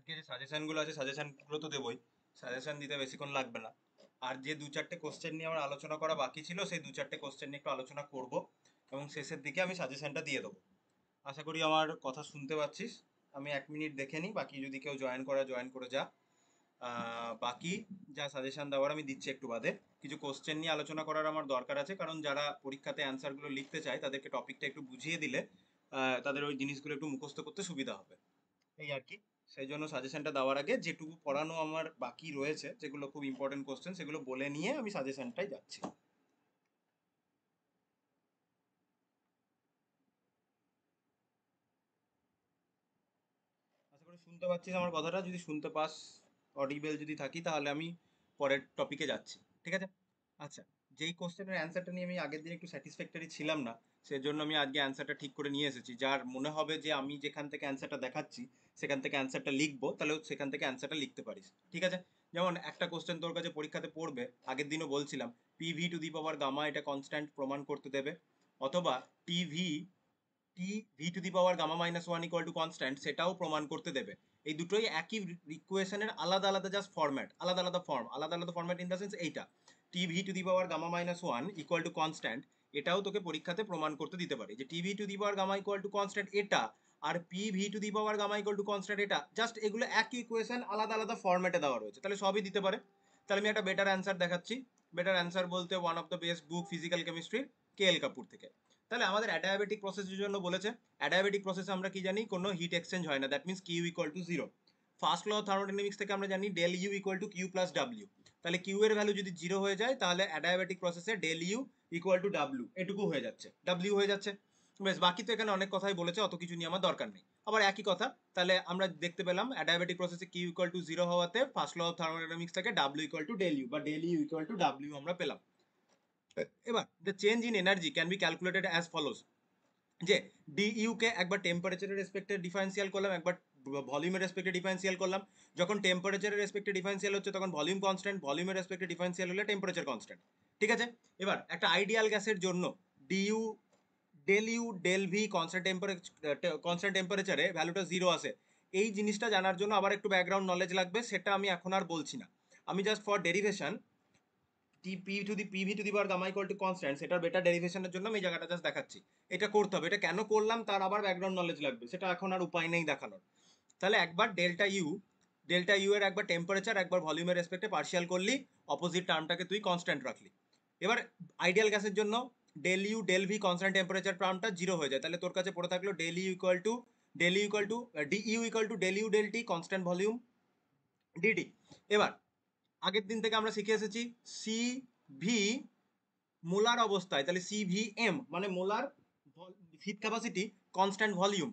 আজকে যে সাজেশনগুলো আছে সাজেশনগুলো তো দেবোই। সাজেশন দিতে বেশিক্ষণ লাগবে না। আর যে দু চারটে কোশ্চেন নিয়ে আমার আলোচনা করা বাকি ছিল সেই দু চারটে কোশ্চেন নিয়ে একটু আলোচনা করব এবং শেষের দিকে আমি সাজেশনটা দিয়ে দেবো। আশা করি আমার কথা শুনতে পাচ্ছিস। আমি 1 মিনিট দেখে নিই, বাকি যদি কেউ জয়েন করে যা। বাকি যা সাজেশন দেওয়ার আমি দিচ্ছি একটু বাদে। কিছু কোশ্চেন নিয়ে আলোচনা করার আমার দরকার আছে, কারণ যারা পরীক্ষাতে অ্যান্সারগুলো লিখতে চায় তাদেরকে টপিকটা একটু বুঝিয়ে দিলে তাদের ওই জিনিসগুলো একটু মুখস্থ করতে সুবিধা হবে, এই আর কি। সেই জন্য সাজেশনটা দেওয়ার আগে যেটুকু পড়ানো আমার বাকি রয়েছে, যেগুলো খুব ইম্পর্টেন্ট কোশ্চেন, সেগুলো বলে নিয়ে আমি সাজেশনটাই যাচ্ছি। আশা করি শুনতে পাচ্ছিস আমার কথাটা। যদি শুনতে পাস, অডিবেল যদি থাকি, তাহলে আমি পরের টপিকে যাচ্ছি। ঠিক আছে? আচ্ছা, যেই কোশ্চেনের অ্যান্সারটা নিয়ে আমি আগের দিন একটু স্যাটিসফ্যাক্টরি ছিলাম না, সেজন্য আমি আজকে অ্যান্সারটা ঠিক করে নিয়ে এসেছি। যার মনে হবে যে আমি যেখান থেকে অ্যান্সারটা দেখাচ্ছি সেখান থেকে অ্যান্সারটা লিখবো, তাহলে সেখান থেকে অ্যান্সারটা লিখতে পারিস। ঠিক আছে? যেমন একটা কোশ্চেন তোর কাছে পরীক্ষাতে পড়বে, আগের দিনও বলছিলাম, PV to the power gamma এটা কনস্ট্যান্ট প্রমাণ করতে দেবে, অথবা TV T V to the power gamma minus one equal to constant সেটাও প্রমাণ করতে দেবে। এই দুটোই একই ইকুয়েশনের আলাদা আলাদা জাস্ট ফরম্যাট, আলাদা আলাদা ফর্ম, আলাদা আলাদা ফরম্যাট ইন দ্য সেন্স এইটা T V to the power gamma minus one equal to constant, এটাও তোকে পরীক্ষাতে প্রমাণ করতে দিতে পারে যে T V to the power gamma equal to constant এটা, আর P V to the power gamma equal to constant এটা, জাস্ট এগুলো একই ইকুয়েশন আলাদা আলাদা ফরম্যাটে দেওয়া রয়েছে, তাহলে সবই দিতে পারে। তাহলে আমি একটা বেটার অ্যান্সার দেখাচ্ছি। বেটার অ্যান্সার বলতে one of the best book physical chemistry, K L Kapoor থেকে। তাহলে আমাদের অ্যাডায়াবেটিক প্রসেসের জন্য বলেছে। অ্যাডায়াবেটিক প্রসেসে আমরা কি জানি, কোনো হিট এক্সচেঞ্জ হয় না, that means Q equal to zero. First law of thermodynamics থেকে আমরা জানি del U equal to Q plus W. তাহলে কিউ এর ভ্যালু যদি জিরো হয়ে যায়, তাহলে অ্যাডায়াবেটিক প্রসেসে del U equal to W, এটুকু হয়ে যাচ্ছে, ডাব্লিউ হয়ে যাচ্ছে। বেশ, বাকি তো এখানে অনেক কথাই বলেছে, অত কিছু নিয়ে আমার দরকার নেই। আবার একই কথা, তাহলে আমরা দেখতে পেলাম অ্যাডায়াবেটিক প্রসেসে কিউ ইকুয়াল টু জিরো হওয়াতে ফার্স্ট ল অফ থার্মোডাইনামিক্স থেকে W equal to del U বা del U equal to W আমরা পেলাম। এবার the change in energy can be calculated as follows, যে ডিইউ কে একবার টেম্পারেচারের রেসপেক্টে ডিফারেন্সিয়াল করলাম, একবার ভলিউমের রেসপেক্টে ডিফারেন্সিয়াল করলাম। যখন টেম্পারেচারের রেসপেক্টে ডিফারেন্সিয়াল হচ্ছে তখন ভলিউম কনস্ট্যান্ট, ভলিউমের রেসপেক্টে ডিফারেন্সিয়াল হলে টেম্পারেচার কনস্ট্যান্ট। ঠিক আছে? এবার একটা আইডিয়াল গ্যাসের জন্য DU del U del V constant টেম্পারেচারে ভ্যালুটা জিরো আসে। এই জিনিসটা জানার জন্য আবার একটু ব্যাকগ্রাউন্ড নলেজ লাগবে, সেটা আমি এখন আর বলছি না। আমি just for derivation T P to the PV to the power gamma equal to constant, সেটার বেটার ডেরিভেশনের জন্য আমি এই জায়গাটা জাস্ট দেখাচ্ছি। এটা করতে হবে, এটা কেন করলাম তার আবার ব্যাকগ্রাউন্ড নলেজ লাগবে, সেটা এখন আর উপায় নেই দেখানোর। তাহলে একবার ডেল্টা ইউ এর একবার টেম্পারেচার একবার ভলিউমের রেসপেক্টে পার্শিয়াল করলি, অপোজিট টার্মটাকে তুই কনস্ট্যান্ট রাখলি। এবার আইডিয়াল গ্যাসের জন্য del U del V constant temperature টার্মটা জিরো হয়ে যায়, তাহলে তোর কাছে পড়ে থাকলো del U equal to D U equal to del U del T constant volume DD. এবার আগের দিন থেকে আমরা শিখে এসেছি সি ভি মোলার অবস্থায়, তাহলে সিভিএম মানে molar heat capacity constant volume,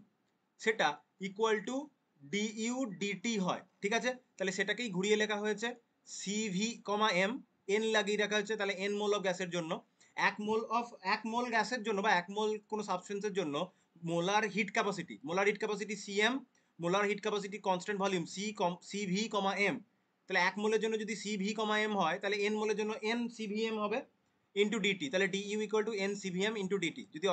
সেটা ইকুয়াল টু ডিইউ ডিটি হয়। ঠিক আছে? তাহলে সেটাকেই ঘুরিয়ে লেখা হয়েছে সিভি কমা এম, এন লাগিয়ে রাখা হয়েছে, তাহলে এন মোল অফ গ্যাসের জন্য, এক মোল গ্যাসের জন্য বা এক মোল কোনো সাবস্টেন্সের জন্য molar heat capacity CM, molar heat capacity constant volume CV comma M. তাহলে এক মোলের জন্য যদি সিভি কমা এম হয়, তাহলে এন মোলের জন্য এন সিভিএম হবে ইন্টু ডিটি, তাহলে DU equal to N CVM into DT. যদি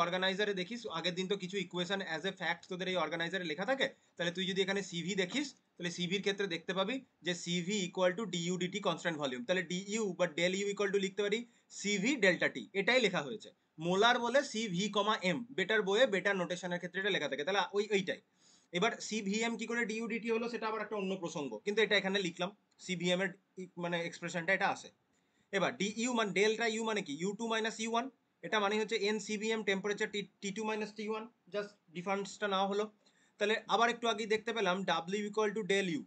অর্গানাইজারে দেখিস আগের দিন তো কিছু ইকুয়েশন অ্যাজ এ ফ্যাক্ট তোদের এই অর্গানাইজারে লেখা থাকে, তাহলে তুই যদি এখানে সিভি দেখিস, তাহলে সিভির ক্ষেত্রে দেখতে পাবি যে CV equal to DU DT constant volume, তাহলে ডিইউ বা ডেল ইউ ইকুয়াল টু লিখতে পারি সিভি ডেল্টা টি, এটাই লেখা হয়েছে। মোলার বলে সিভি কমা এম, বেটার বইয়ে বেটার নোটেশনের ক্ষেত্রে এটা লেখা থাকে, তাহলে ওইটাই। এবার সিভিএম কি করে ডিইউ ডিটি হলো সেটা আবার একটা অন্য প্রসঙ্গ, কিন্তু এটা এখানে লিখলাম, সিভিএম এর মানে এক্সপ্রেশনটা এটা আসে। এবার ডি ইউ মানে ডেল্টা ইউ মানে কি U two minus U one, এটা মানে হচ্ছে N CVM temperature T two minus T one, just ডিফারেন্সটা নেওয়া হলো। তাহলে আবার একটু আগে দেখতে পেলাম W equal to del U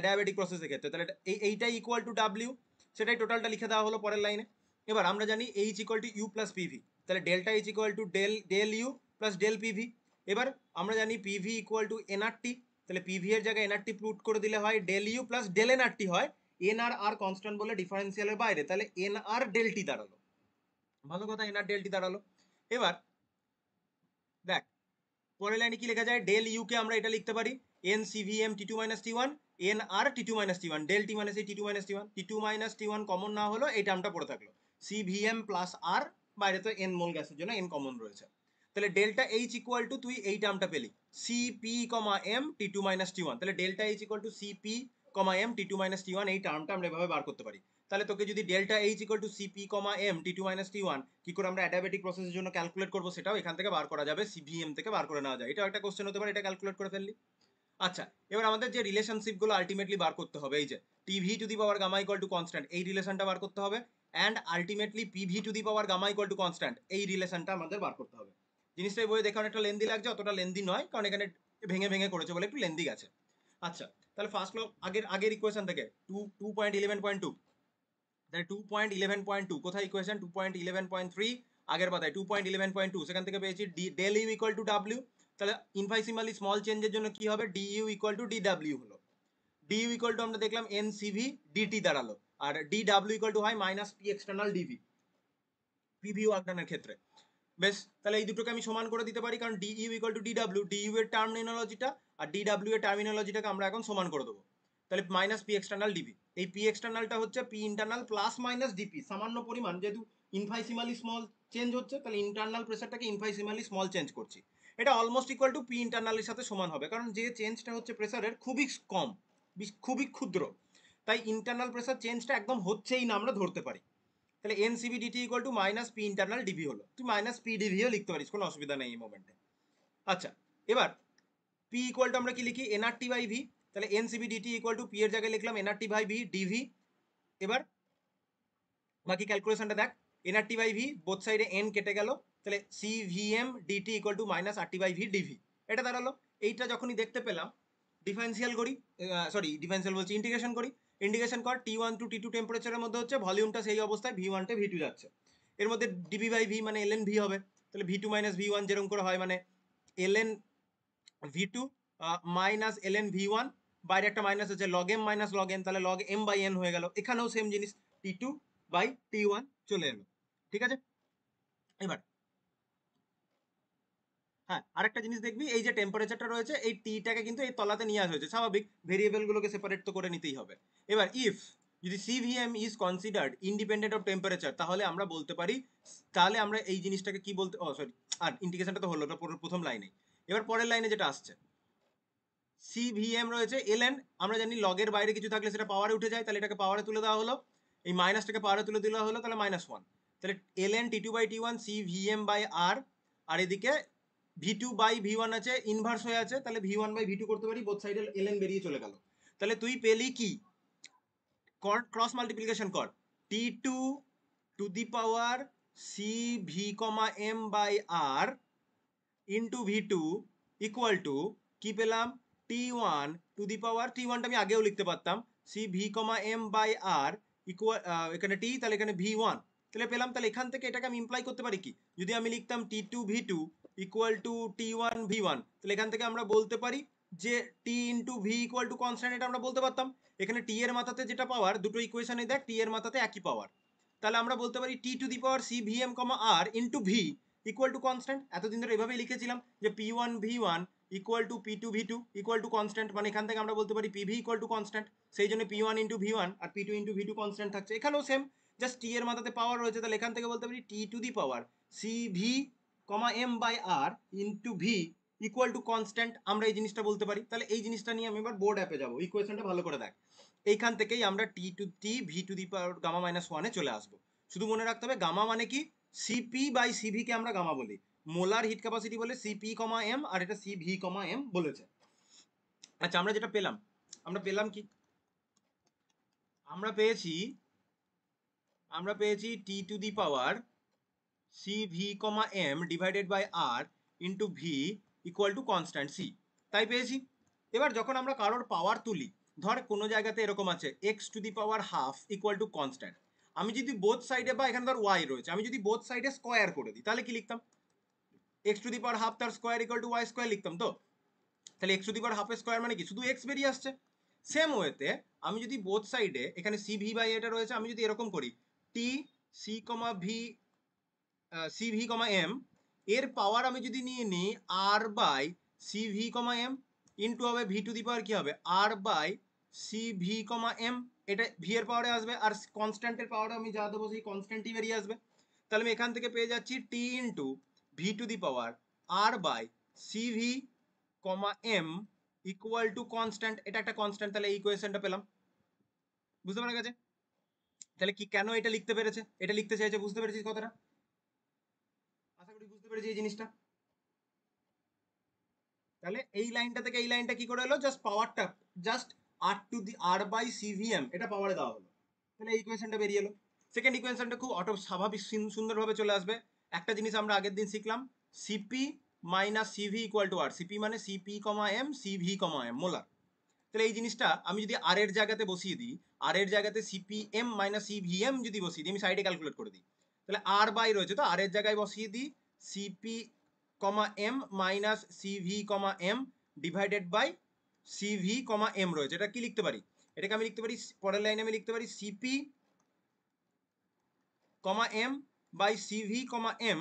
adiabatic প্রসেসের ক্ষেত্রে, তাহলে এইটাই ইকুয়াল টু ডাব্লিউ, সেটাই টোটালটা লিখে দেওয়া হলো পরের লাইনে। এবার আমরা জানি H equal to U plus PV, তাহলে delta H equal to del U plus del PV. এবার আমরা জানি পিভি ইকুয়াল টু এনআরটি, তাহলে পিভি এর জায়গায় এনআরটি পুট করে দিলে হয় del U plus del NRT হয়, এন আর আর কনস্ট্যান্ট বলে ডিফারেন্সিয়ালের বাইরে, তাহলে এন আর ডেলটি দাঁড়ালো। ভালো কথা, এন আর ডেলটি দাঁড়ালো। এবার দেখ পরের লাইনে কি লেখা যায়, ডেল ইউ কে আমরা এটা লিখতে পারি N CVM T two minus T one, N R T two minus T one, del T মানে সেই T two minus T one, T two minus T one common না হলো এই টার্মটা পড়ে থাকলো, সিভিএম প্লাস আর, বাইরে তো এন মোল গ্যাসের জন্য এন কমন রয়েছে। তাহলে ডেল্টা এইচ ইকুয়াল টু তুই এই টার্মটা পেলি CP comma M T two minus T one, তাহলে delta H equal to CP comma M T two minus T one, এই টার্মটা আমরা এভাবে বার করতে পারি। তাহলে তোকে যদি delta H equal to CP comma M T two minus T one কি করে আমরা অ্যাডাবেটিক প্রসেসের জন্য ক্যালকুলেট করবো সেটাও এখান থেকে বার করা যাবে, সিভিএম থেকে বার করে নেওয়া যায়, এটাও একটা কোশ্চেন হতে পারে, এটা ক্যালকুলেট করে ফেললি। আচ্ছা, এবার আমাদের যে রিলেশনশিপগুলো আলটিমেটলি বার করতে হবে, এই যে TV to the power gamma equal to constant, এই রিলেশনটা বার করতে হবে, and ultimately PV to the power gamma equal to constant, এই রিলেশনটা আমাদের বার করতে হবে। জিনিসটা এই বইয়ে দেখে অনেকটা লেন্দি লাগছে, অতটা লেন্দি নয়, কারণ এখানে ভেঙে ভেঙে করেছে বলে একটু লেন্দি গেছে। আচ্ছা, তাহলে ফার্স্ট আগের ইকুয়েশন থেকে 2.11.2, তাহলে 2.11.2 কোথায় ইকুয়েশন, 2.11.3 আগের পাতায় 2.11.2, সেখান থেকে পেয়েছি del U equal to W, তাহলে ইনফাইসিমালি স্মল চেঞ্জের জন্য কি হবে, D U equal to D W হলো, ডি ইউ ইকুয়াল টু আমরা দেখলাম এন সিভি ডিটি দাঁড়ালো, আর ডি ডাব্লিউ ইকুয়াল টু হয় minus P external DV PV ওয়ার্কডানের ক্ষেত্রে। বেশ, তাহলে এই দুটোকে আমি সমান করে দিতে পারি, কারণ D U equal to D W, D U এর টার্মিনোলজিটা আর ডি ডাব্লিউ এর টার্মিনোলজিটাকে আমরা এখন সমান করে দেবো, তাহলে মাইনাস পি এক্সটার্নাল ডিভি, এই পি এক্সটার্নালটা হচ্ছে P internal plus minus DP, সামান্য পরিমাণ, যেহেতু ইনফাইসিমালি স্মল চেঞ্জ হচ্ছে তাহলে ইন্টারনাল প্রেসারটাকে ইনফাইসিমালি স্মল চেঞ্জ করছি, এটা অলমোস্ট ইকুয়াল টু পি ইন্টারনালের সাথে সমান হবে, কারণ যে চেঞ্জটা হচ্ছে প্রেসারের খুবই কম, খুবই ক্ষুদ্র, তাই ইন্টারনাল প্রেসার চেঞ্জটা একদম হচ্ছেই না আমরা ধরতে পারি। তাহলে NCV DT equal to minus P internal DV হলো, তুই মাইনাস পি ডিভিও লিখতে পারিস, কোনো অসুবিধা নেই এই মোমেন্টে। আচ্ছা, এবার পি ইকুয়াল টু আমরা কি লিখি, এনআরটি বাই ভি, তাহলে NCV DT equal to P এর জায়গায় লিখলাম এনআরটি বাই ভি ডিভি। এবার বাকি ক্যালকুলেশনটা দেখ, এনআরটি বাই ভি বোথ সাইডে এন কেটে গেল, তাহলে CVM DT equal to minus RT by V DV, এটা দাঁড়ালো। এইটা যখনই দেখতে পেলাম ডিফারেন্সিয়াল করি, ডিফারেন্সিয়াল বলছি ইন্টিগ্রেশন করি, ইন্টিগ্রেশন কর টি ওয়ান টু টি টু টেম্পারেচারের মধ্যে হচ্ছে, ভলিউমটা সেই অবস্থায় ভি ওয়ানটে ভি টু যাচ্ছে, এর মধ্যে ডিবি বাই ভি মানে এলএন ভি হবে, তাহলে V two minus V one যেরকম করে হয়, মানে LN V two minus LN V one, বাইরে একটা মাইনাস আছে, log M minus log N, তাহলে লগ এম বাই এন হয়ে গেল, এখানেও সেম জিনিস T two by T one চলে এলো, ঠিক আছে। এবার হ্যাঁ, আরেকটা জিনিস দেখবি, এই যে টেম্পারেচারটা রয়েছে এই টিটাকে কিন্তু এই তলাতে নিয়ে আসা হয়েছে, স্বাভাবিক, ভেরিয়েবলগুলোকে সেপারেট তো করে নিতেই হবে। এবার ইফ যদি সিভিএম is considered independent of temperature, তাহলে আমরা বলতে পারি, তাহলে আমরা এই জিনিসটাকে কি বলতে, সরি, আর ইন্ডিকেশনটা তো হলো, ওটা প্রথম লাইনে। এবার পরের লাইনে যেটা আসছে, সিভিএম রয়েছে এলএন, আমরা জানি লগের বাইরে কিছু থাকলে সেটা পাওয়ারে উঠে যায়, তাহলে এটাকে পাওয়ারে তুলে দেওয়া হলো, এই মাইনাসটাকে পাওয়ারে তুলে দেওয়া হলো, তাহলে মাইনাস ওয়ান, তাহলে LN T two by T one CVM by R, আর এদিকে V two by V one আছে, ইনভার্স হয়ে আছে, তাহলে V one by V two করতে পারি, বোথ সাইডে এলএন বেরিয়ে চলে গেল, তাহলে তুই পেলি কি, ক্রস মাল্টিপ্লিকেশন কর, T two to the power C V comma M by R into V two equal to কি পেলাম, টি ওয়ান টু দি পাওয়ার, টি ওয়ানটা আমি আগেও লিখতে পারতাম, C V comma M by R equal, এখানে টি তাহলে এখানে ভি ওয়ান, তাহলে পেলাম, তাহলে এখান থেকে এটাকে আমি ইমপ্লাই করতে পারি কি, যদি আমি লিখতাম T two V two equal to T one V one, তাহলে এখান থেকে আমরা বলতে পারি যে T into V equal to constant, এটা আমরা বলতে পারতাম, এখানে টি এর মাথাতে যেটা পাওয়ার, দুটো ইকুয়েশনে দেখ টি এর মাথাতে একই পাওয়ার, তাহলে আমরা বলতে পারি T to the power C V M comma R into V equal to constant, এতদিন ধরে এভাবেই লিখেছিলাম যে P one V one equal to P two V two equal to constant, মানে এখান থেকে আমরা বলতে পারি P V equal to constant, সেই জন্য P one into V one আর P two into V two constant থাকছে, এখানেও সেম, জাস্ট টি এর মাথাতে পাওয়ার রয়েছে, তাহলে এখান থেকে বলতে পারি T to the power C V comma M by R into V equal to constant, আমরা এই জিনিসটা বলতে পারি। তাহলে এই জিনিসটা নিয়ে আমি এবার বোর্ড অ্যাপে যাবো, ইকুয়েশনটা ভালো করে দেখ, এইখান থেকেই আমরা T to T V to the power gamma minus ওয়ানে চলে আসবো। শুধু মনে রাখতে হবে গামা মানে কি, সিপি বাই সিভি কে আমরা গামা বলি, মোলার হিট ক্যাপাসিটি বলে সিপি কমা এম, আর এটা সিভি কমা এম বলেছে। আচ্ছা, আমরা যেটা পেলাম, আমরা পেলাম কি, আমরা পেয়েছি T to the power C V comma M divided by R into V equal to constant C, তাই পেয়েছি। এবার যখন আমরা কারোর পাওয়ার তুলি, ধর কোনো জায়গাতে এরকম আছে x to the power half equal to constant, আমি যদি বোথ সাইডে, বা এখানে ধর ওয়াই রয়েছে, আমি যদি বোথ সাইডে স্কোয়ার করে দিই, তাহলে কি লিখতাম, X to the power half তার square equal to Y square লিখতাম তো, তাহলে এক্স টু দি পাওয়ার হাফের স্কোয়ার মানে কি, শুধু এক্স বেরিয়ে আসছে। সেম ওয়েতে আমি যদি বোথ সাইডে, এখানে সি ভি বাই এটা রয়েছে, আমি যদি এরকম করি T C comma V C V comma M, এর পাওয়ার আমি যদি নিয়ে নিই R by C V comma M, into হবে ভি টু দি পাওয়ার কি হবে R by C V comma M, এটা ভি এর পাওয়ারে আসবে, আর কনস্ট্যান্টের পাওয়ারে আমি যা দেবো সেই কনস্ট্যান্টই বেরিয়ে আসবে, তাহলে আমি এখান থেকে পেয়ে যাচ্ছি T into V to the power R by CV comma M equal to constant, এটা একটা কনস্ট্যান্ট, তাহলে এই ইকুয়েশনটা পেলাম। বুঝতে পারা গেছে? তাহলে কি কেন এটা লিখতে পেরেছে, এটা লিখতে চাইছে, বুঝতে পেরেছিস কথাটা? আশা করি বুঝতে পেরেছি এই জিনিসটা। তাহলে এই লাইনটা থেকে এই লাইনটা কি করে এলো, জাস্ট পাওয়ারটা, just R to the R by CVM এটা পাওয়ারে দেওয়া হলো, তাহলে এই ইকুয়েশনটা বেরিয়ে এলো। সেকেন্ড ইকুয়েশনটা খুব অটো স্বাভাবিক সুন্দরভাবে চলে আসবে। একটা জিনিস আমরা আগের দিন শিখলাম, CP minus CV equal to R, CP মানে CP comma M, CV comma M molar. তাহলে এই জিনিসটা আমি যদি আর এর জায়গাতে বসিয়ে দিই, আর এর জায়গাতে সিপিএম মাইনাস সিভিএম যদি বসিয়ে দিই, আমি সাইডে ক্যালকুলেট করে দিই, তাহলে আর বাই রয়েছে, তো আর এর জায়গায় বসিয়ে দিই CP comma M minus CV comma M divided by CV comma M রয়েছে। এটা কি লিখতে পারি, এটাকে আমি লিখতে পারি, পরের লাইনে আমি লিখতে পারি CP comma M by CV comma M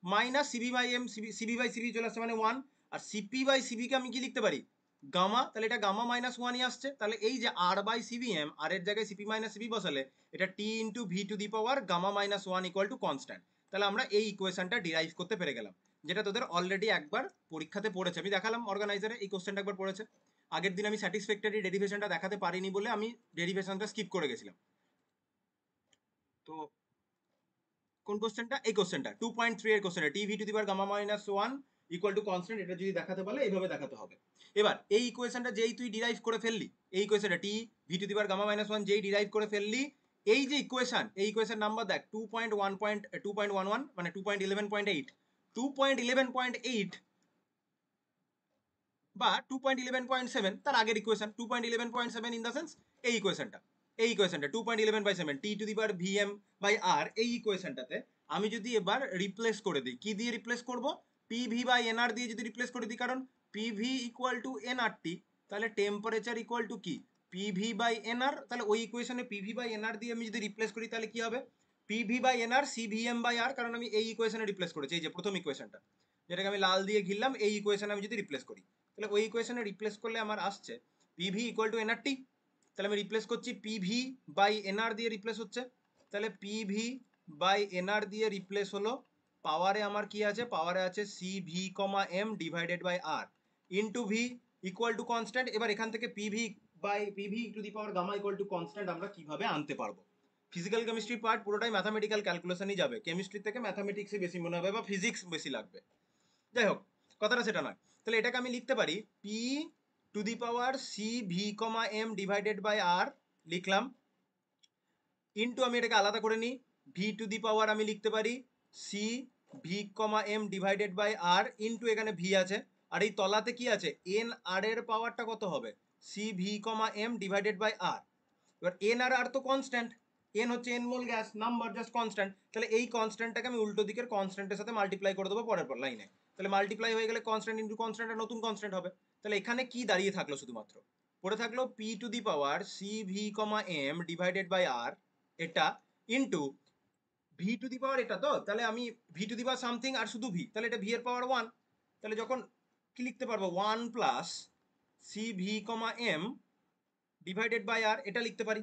minus CV by M, CV by CV চলে আসছে মানে 1, আর সিপি বাই সিভিকে আমি কি লিখতে পারি, গামা, তাহলে এটা গামা মাইনাস 1ই আসছে। তাহলে এই যে R by CV M, R এর জায়গায় সিপি মাইনাস সিভি বসালে এটা T into V to the power gamma minus 1 equal to constant. তাহলে আমরা এই ইকুয়েশনটা ডিরাইভ করতে পেরে গেলাম, যেটা তোদের অলরেডি একবার পরীক্ষাতে পড়েছে, আমি দেখালাম অর্গানাইজারে এই কোশ্চেনটা একবার পড়েছে। আগের দিন আমি স্যাটিসফ্যাক্টরি ডেরিভেশনটা দেখাতে পারিনি বলে আমি ডেরিভেশনটা স্কিপ করে গেছিলাম। তো কোন কোশ্চেনটা, এই কোশ্চেনটা 2.3 এর কোশ্চেনটা, T V to the power gamma minus 1 equal to constant, এটা যদি দেখাতে বলে এইভাবে দেখাতে হবে। এবার এই ইকুয়েশনটা যেই তুই ডিরাইভ করে ফেললি, এই ইকুয়েশনটা T V to the power gamma minus 1 যেই ডিরাইভ করে ফেললি, এই যে ইকুয়েশন, এই ইকুয়েশন নাম্বার দেখ 2.11 মানে 2.11.8, 2.11.8 বা 2.11.7 তার আগের ইকুয়েশন 2.11.7 ইন দ্য সেন্স এই ইকুয়েশনটা, এই ইকুয়েশনটা 2.11/7 T to the power VM by R, এই ইকুয়েশনটাতে আমি যদি এবার রিপ্লেস করে দিই, কি দিয়ে রিপ্লেস করব, পিভি বাই এনআর দিয়ে যদি রিপ্লেস করে দিই, কারণ পিভি ইকুয়াল টু এনআরটি, তাহলে টেম্পারেচার ইকুয়াল টু কি পিভি বাই এনআর, তাহলে ওই ইকুয়েশনে পিভি বাই এনআর দিয়ে আমি যদি রিপ্লেস করি তাহলে কি হবে, PV by NR CVM by R, কারণ আমি এই ইকুয়েশনে রিপ্লেস করেছি, এই যে প্রথম ইকুয়েশনটা যেটাকে আমি লাল দিয়ে ঘিরলাম, এই ইকুয়েশনে আমি যদি রিপ্লেস করি, তাহলে ওই ইকুয়েশনে রিপ্লেস করলে আমার আসছে পিভি ইকুয়াল টু এনআরটি, তাহলে আমি রিপ্লেস করছি পিভি বাই এনআর দিয়ে রিপ্লেস হচ্ছে, তাহলে পিভি বাই এনআর দিয়ে রিপ্লেস হলো, পাওয়ারে আমার কি আছে, পাওয়ারে আছে CV comma M divided by R into V equal to constant. এবার এখান থেকে PV by PV to the power gamma equal to constant আমরা কিভাবে আনতে পারবো, ফিজিক্যাল কেমিস্ট্রি পার্ট পুরোটাই ম্যাথামেটিক্যাল ক্যালকুলেশনই যাবে, কেমিস্ট্রি থেকে ম্যাথামেটিক্সে বেশি মনে হবে বা ফিজিক্স বেশি লাগবে, যাই হোক কথাটা সেটা নয়। তাহলে এটাকে আমি লিখতে পারি P to the power C V comma M divided by R লিখলাম, ইন্টু আমি এটাকে আলাদা করে নিই, ভি টু দি পাওয়ার আমি লিখতে পারি C V comma M divided by R into এখানে ভি আছে, আর এই তলাতে কি আছে এন আর এর পাওয়ারটা কত হবে, C V comma M divided by R. এবার এন আর আর তো কনস্ট্যান্ট, এন হচ্ছে N mole gas number just constant, তাহলে এই কনস্ট্যান্টটাকে আমি উল্টো দিকের কনস্ট্যান্টের সাথে মাল্টিপ্লাই করে দেবো পরের পর লাইনে, তাহলে মাল্টিপ্লাই হয়ে গেলে কনস্ট্যান্ট ইন্টু কনস্ট্যান্ট নতুন কনস্ট্যান্ট হবে। তাহলে এখানে কি দাঁড়িয়ে থাকলো, শুধুমাত্র পড়ে থাকলো P to the power C V comma M divided by R এটা into V to the power এটা, তো তাহলে আমি V to the power something আর শুধু ভি, তাহলে এটা ভি এর পাওয়ার 1, তাহলে যখন কি লিখতে পারবো 1 plus C V comma M divided by R, এটা লিখতে পারি,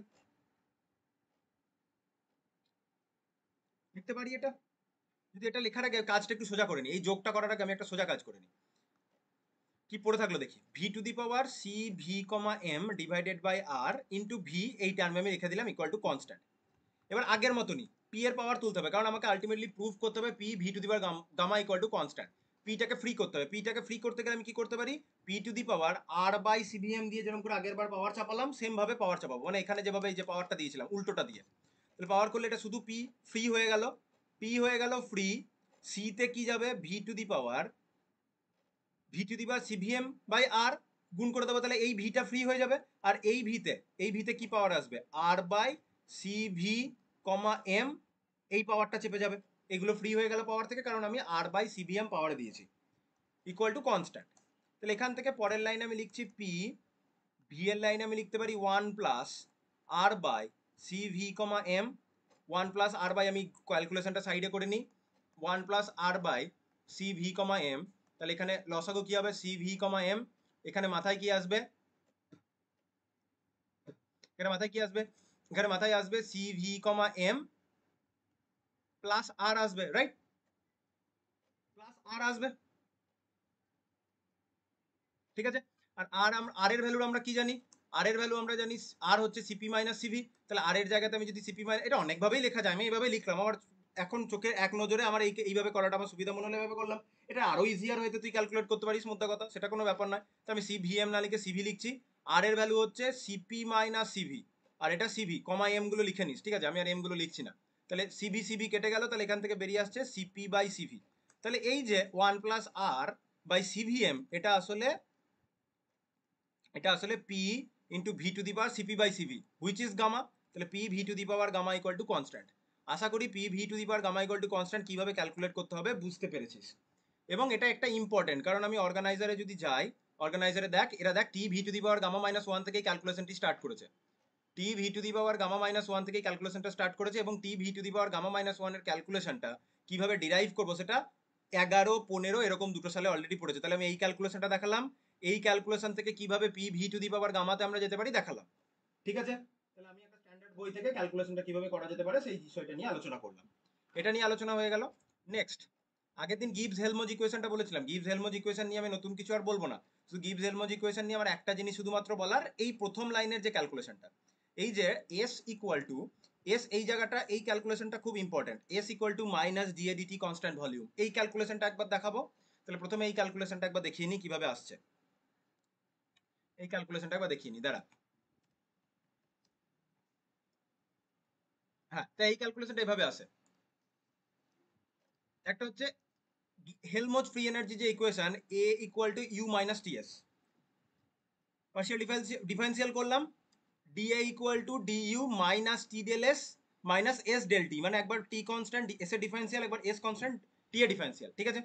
লিখতে পারি এটা। যদি এটা লেখার আগে কাজটা একটু সোজা করে নিই, এই যোগটা করার আগে আমি একটা সোজা কাজ করে নিই, কি পড়ে থাকলো দেখি, V to the power C V comma M divided by R into V, এই টার্মে আমি রেখে দিলাম ইকুয়াল টু কনস্ট্যান্ট। এবার আগের মতনই পি এর পাওয়ার তুলতে হবে, কারণ আমাকে আলটিমেটলি প্রুভ করতে হবে P V to the power gamma equal to constant, পিটাকে ফ্রি করতে হবে, পিটাকে ফ্রি করতে গেলে আমি কি করতে পারি, P to the power R by CVM দিয়ে যেরকম করে আগের বার পাওয়ার চাপালাম সেম ভাবে পাওয়ার চাপাবো, মানে এখানে যেভাবে এই যে পাওয়ারটা দিয়েছিলাম উল্টোটা দিয়ে, তাহলে পাওয়ার করলে এটা শুধু পি ফ্রি হয়ে গেল, পি হয়ে গেল ফ্রি, সি তে কি যাবে V to the power CVM by R গুণ করে দেবো, তাহলে এই ভিটা ফ্রি হয়ে যাবে, আর এই ভিতে কি পাওয়ার আসবে আর বাই সিভি কমা এম, এই পাওয়ারটা চেপে যাবে, এগুলো ফ্রি হয়ে গেল পাওয়ার থেকে, কারণ আমি আর বাই সিভিএম পাওয়ারে দিয়েছি ইকুয়াল টু কনস্ট্যান্ট। তাহলে এখান থেকে পরের লাইনে আমি লিখছি পি, ভি এর লাইনে আমি লিখতে পারি 1 plus R by CV comma M, 1 plus R by, আমি ক্যালকুলেশনটা সাইডে করে নিই, 1 plus R by CV comma M, তাহলে এখানে লসাগু কি হবে সিভি কমা এম, এখানে মাথায় কি আসবে, এখানে মাথায় কি আসবে, এখানে মাথায় আসবে সিভি কমা এম প্লাস আর আসবে, রাইট, প্লাস আর আসবে, ঠিক আছে। আর আর এর ভ্যালু আমরা কি জানি, আর এর ভ্যালু আমরা জানি আর হচ্ছে সিপি মাইনাস সিভি। তাহলে আর এর জায়গাতে আমি যদি সিপি মাইনাস, এটা অনেকভাবেই লেখা যায়, আমি এইভাবে লিখলাম, আমার এখন চোখে এক নজরে আমার এইভাবে করাটা আমার সুবিধা মনে হলে এভাবে করলাম। এটা আরো ইজিয়ার হয়তো তুই ক্যালকুলেট করতে পারিস, মোদ্দা কথা সেটা কোনো ব্যাপার নয়। তো আমি সিভিএম না লিখে সিভি লিখছি। আর এর ভ্যালু হচ্ছে সিপি মাইনাস সিভি, আর এটা সিভি, কমা এম গুলো লিখে নিস, ঠিক আছে, আমি আর এম গুলো লিখছি না। তাহলে সিভি সিভি কেটে গেল, তাহলে এখান থেকে বেরিয়ে আসছে সিপি বাই সিভি। তাহলে এই যে 1 + r বাই সিভিএম, এটা আসলে P into V to the power CP by CV, which is gamma. তাহলে P V to the power gamma equal to constant. আশা করি P V to the power gamma equal to constant কিভাবে calculate করতে হবে বুঝতে পেরেছিস। এবং এটা একটা ইম্পর্টেন্ট, কারণ আমি অর্গানাইজারে যদি যাই, অর্গানাইজারে দেখ, এরা দেখ T V to the power gamma minus one থেকেই ক্যালকুলেশনটি স্টার্ট করেছে। T V to the power gamma minus one থেকেই ক্যালকুলেশনটা স্টার্ট করেছে, এবং T V to the power gamma minus ওয়ানের ক্যালকুলেশনটা কিভাবে ডিরাইভ করবো সেটা 11, 15 এরকম দুটো সালে অলরেডি পড়েছে। তাহলে আমি এই ক্যালকুলেশনটা দেখালাম, এই ক্যালকুলেশন থেকে কিভাবে পি ভি টু দি পাওয়ার গামাতে আমরা যেতে পারি দেখালাম, ঠিক আছে। তাহলে আমি একটা স্ট্যান্ডার্ড বই থেকে ক্যালকুলেশনটা কিভাবে করা যেতে পারে সেই বিষয়টা নিয়ে আলোচনা করলাম। এটা নিয়ে আলোচনা হয়ে গেল। নেক্সট, আগের দিন গিবস হেলমজ ইকুয়েশনটা বলেছিলাম, গিবস হেলমজ ইকুয়েশন নিয়ে আমি নতুন কিছু আর বলবো না, শুধু গিবস হেলমজ ইকুয়েশন নিয়ে আমার একটা জিনিস শুধুমাত্র বলার, এই প্রথম লাইনের যে ক্যালকুলেশনটা, এই যে এস ইকুয়াল টু এস, এই জায়গাটা এই ক্যালকুলেশনটা খুব important, S equal to minus ডিএডিটি constant volume, এই ক্যালকুলেশনটা একবার দেখাবো। তাহলে প্রথমে এই ক্যালকুলেশনটা একবার দেখিয়ে নিই কিভাবে আসছে, এই ক্যালকুলেশনটা একবার দেখিয়ে নিই, দাঁড়া। হ্যাঁ, তাই এই ক্যালকুলেশনটা এভাবে আসে। একটা হচ্ছে হেলমজ ফ্রি এনার্জি যে equation, A equal to U minus TS, partial differential করলাম, DA equal to DU minus T del S minus S del T, মানে একবার টি কনস্ট্যান্ট এস এর ডিফারেন্সিয়াল, একবার এস কনস্ট্যান্ট টি এর ডিফারেন্সিয়াল, ঠিক আছে।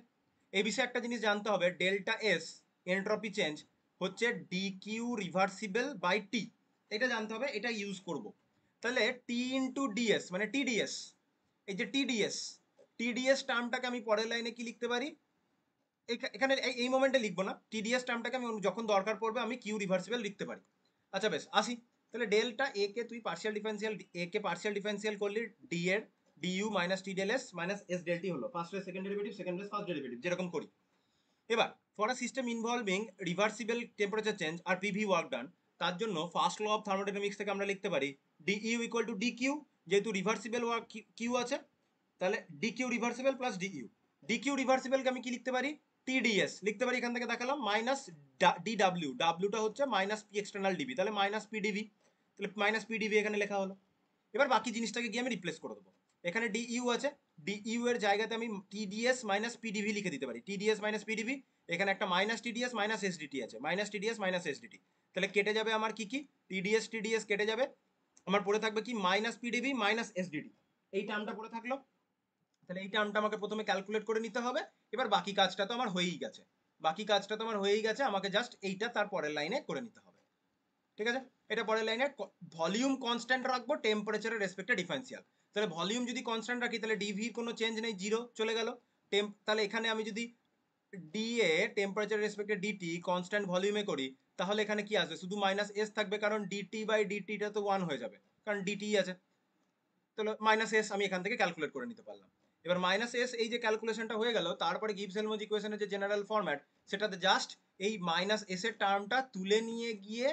এই বিষয়ে একটা জিনিস জানতে হবে, ডেল্টা এস এন্ট্রপি চেঞ্জ হচ্ছে D Q reversible by T, এটা জানতে হবে, এটা ইউজ করব। তাহলে টি ইন্টু ডিএস মানে টিডিএস, এই যে টিডিএস, টিডিএস টার্মটাকে আমি পরের লাইনে কি লিখতে পারি, এখানে এই মোমেন্টে লিখবো না, টিডিএস টার্মটাকে আমি যখন দরকার পড়বে আমি কিউ রিভার্সিবল লিখতে পারি। আচ্ছা বেশ, আসি। তাহলে ডেল্টা এ কে তুই পার্শিয়াল ডিফারেন্সিয়াল, এ কে পার্শিয়াল ডিফারেন্সিয়াল করলি, ডি এর DU minus T del S minus S del T হলো, ফার্স্ট এর সেকেন্ড ডেরিভেটিভ, সেকেন্ড এর ফার্স্ট ডেরিভেটিভ, যেরকম করি। এবার for a system involving reversible temperature change আর পিভি ওয়ার্ক ডান, তার জন্য ফার্স্ট ল অফ থার্মোডাইনামিক্স থেকে আমরা লিখতে পারি DU equal to D Q, যেহেতু রিভার্সিবল ওয়ার্ক কিউ আছে, তাহলে D Q reversible plus DU, D Q রিভার্সিবলকে আমি কি লিখতে পারি, টিডিএস লিখতে পারি, এখান থেকে দেখালাম, মাইনাস ডিডাব্লিউ, ডাব্লিউটা হচ্ছে মাইনাস পি এক্সটার্নাল ডিবি, তাহলে মাইনাস পিডিভি, তাহলে মাইনাস পিডিভি এখানে লেখা হলো। এবার বাকি জিনিসটাকে গিয়ে আমি রিপ্লেস করে দেবো, এখানে ডিইউ আছে, ডিইউ এর জায়গাতে আমি টিডিএস মাইনাস পিডিভি লিখে দিতে পারি, টিডিএস মাইনাস পিডিভি, এখানে একটা মাইনাস টিডিএস মাইনাস এসডিটি আছে, মাইনাস টিডিএস মাইনাস এসডিটি, তাহলে কেটে যাবে আমার কি কি, টিডিএস টিডিএস কেটে যাবে, আমার পড়ে থাকবে কি মাইনাস পিডিভি মাইনাস এসডিটি, এই টার্মটা পড়ে থাকলো। তাহলে এই টার্মটা আমাকে প্রথমে ক্যালকুলেট করে নিতে হবে, এবার বাকি কাজটা তো আমার হয়েই গেছে, বাকি কাজটা তো আমার হয়েই গেছে, আমাকে জাস্ট এইটা তার পরের লাইনে করে নিতে হবে, ঠিক আছে। এটা পরের লাইনে ভলিউম কনস্ট্যান্ট রাখবো, টেম্পারেচারের রেসপেক্টে ডিফারেন্সিয়াল, তাহলে ভলিউম যদি কনস্ট্যান্ট রাখি তাহলে ডিভির কোনো চেঞ্জ নেই, জিরো চলে গেল। তাহলে এখানে আমি যদি ডিএ টেম্পারেচার রেসপেক্টে ডিটি কনস্ট্যান্ট ভলিউমে করি, তাহলে এখানে কি আসবে, শুধু মাইনাস এস থাকবে, কারণ ডিটি বাই ডিটিটা তো 1 হয়ে যাবে, কারণ ডিটি আছে, তাহলে মাইনাস এস আমি এখান থেকে ক্যালকুলেট করে নিতে পারলাম। এবার মাইনাস এস, এই যে ক্যালকুলেশনটা হয়ে গেল, তারপরে গিবস হেলমজ ইকুয়েশনের যে জেনারেল ফরম্যাট, সেটাতে জাস্ট এই মাইনাস এস এর টার্মটা তুলে নিয়ে গিয়ে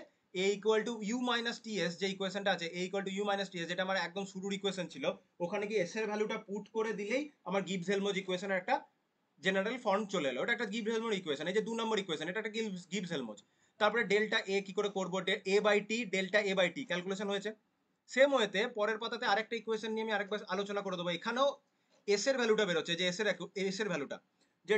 A equal to U minus T S, যে ইকুয়েশনটা আছে A equal to U minus T S, যেটা আমার একদম শুরুর ইকুয়েশন ছিল, ওখানে গিয়ে এস এর ভ্যালুটা পুট করে দিলেই আমার গিবস হেলমজ ইকুয়েশনের একটা জেনারেল ফর্ম চলে এলো, ওটা একটা গিবস হেলমজ ইকুয়েশন, এই যে 2 নম্বর ইকুয়েশন, এটা একটা গিবস হেলমজ। তারপরে ডেল্টা এ কি করে করবো, A by T, delta A by T calculation হয়েছে। সেম ওয়েতে পরের পাতাতে আরেকটা ইকুয়েশন নিয়ে আমি আরেকবার আলোচনা করে দেবো, এখানেও এস এর ভ্যালুটা বেরোচ্ছে, যে এস এর ভ্যালুটা, যে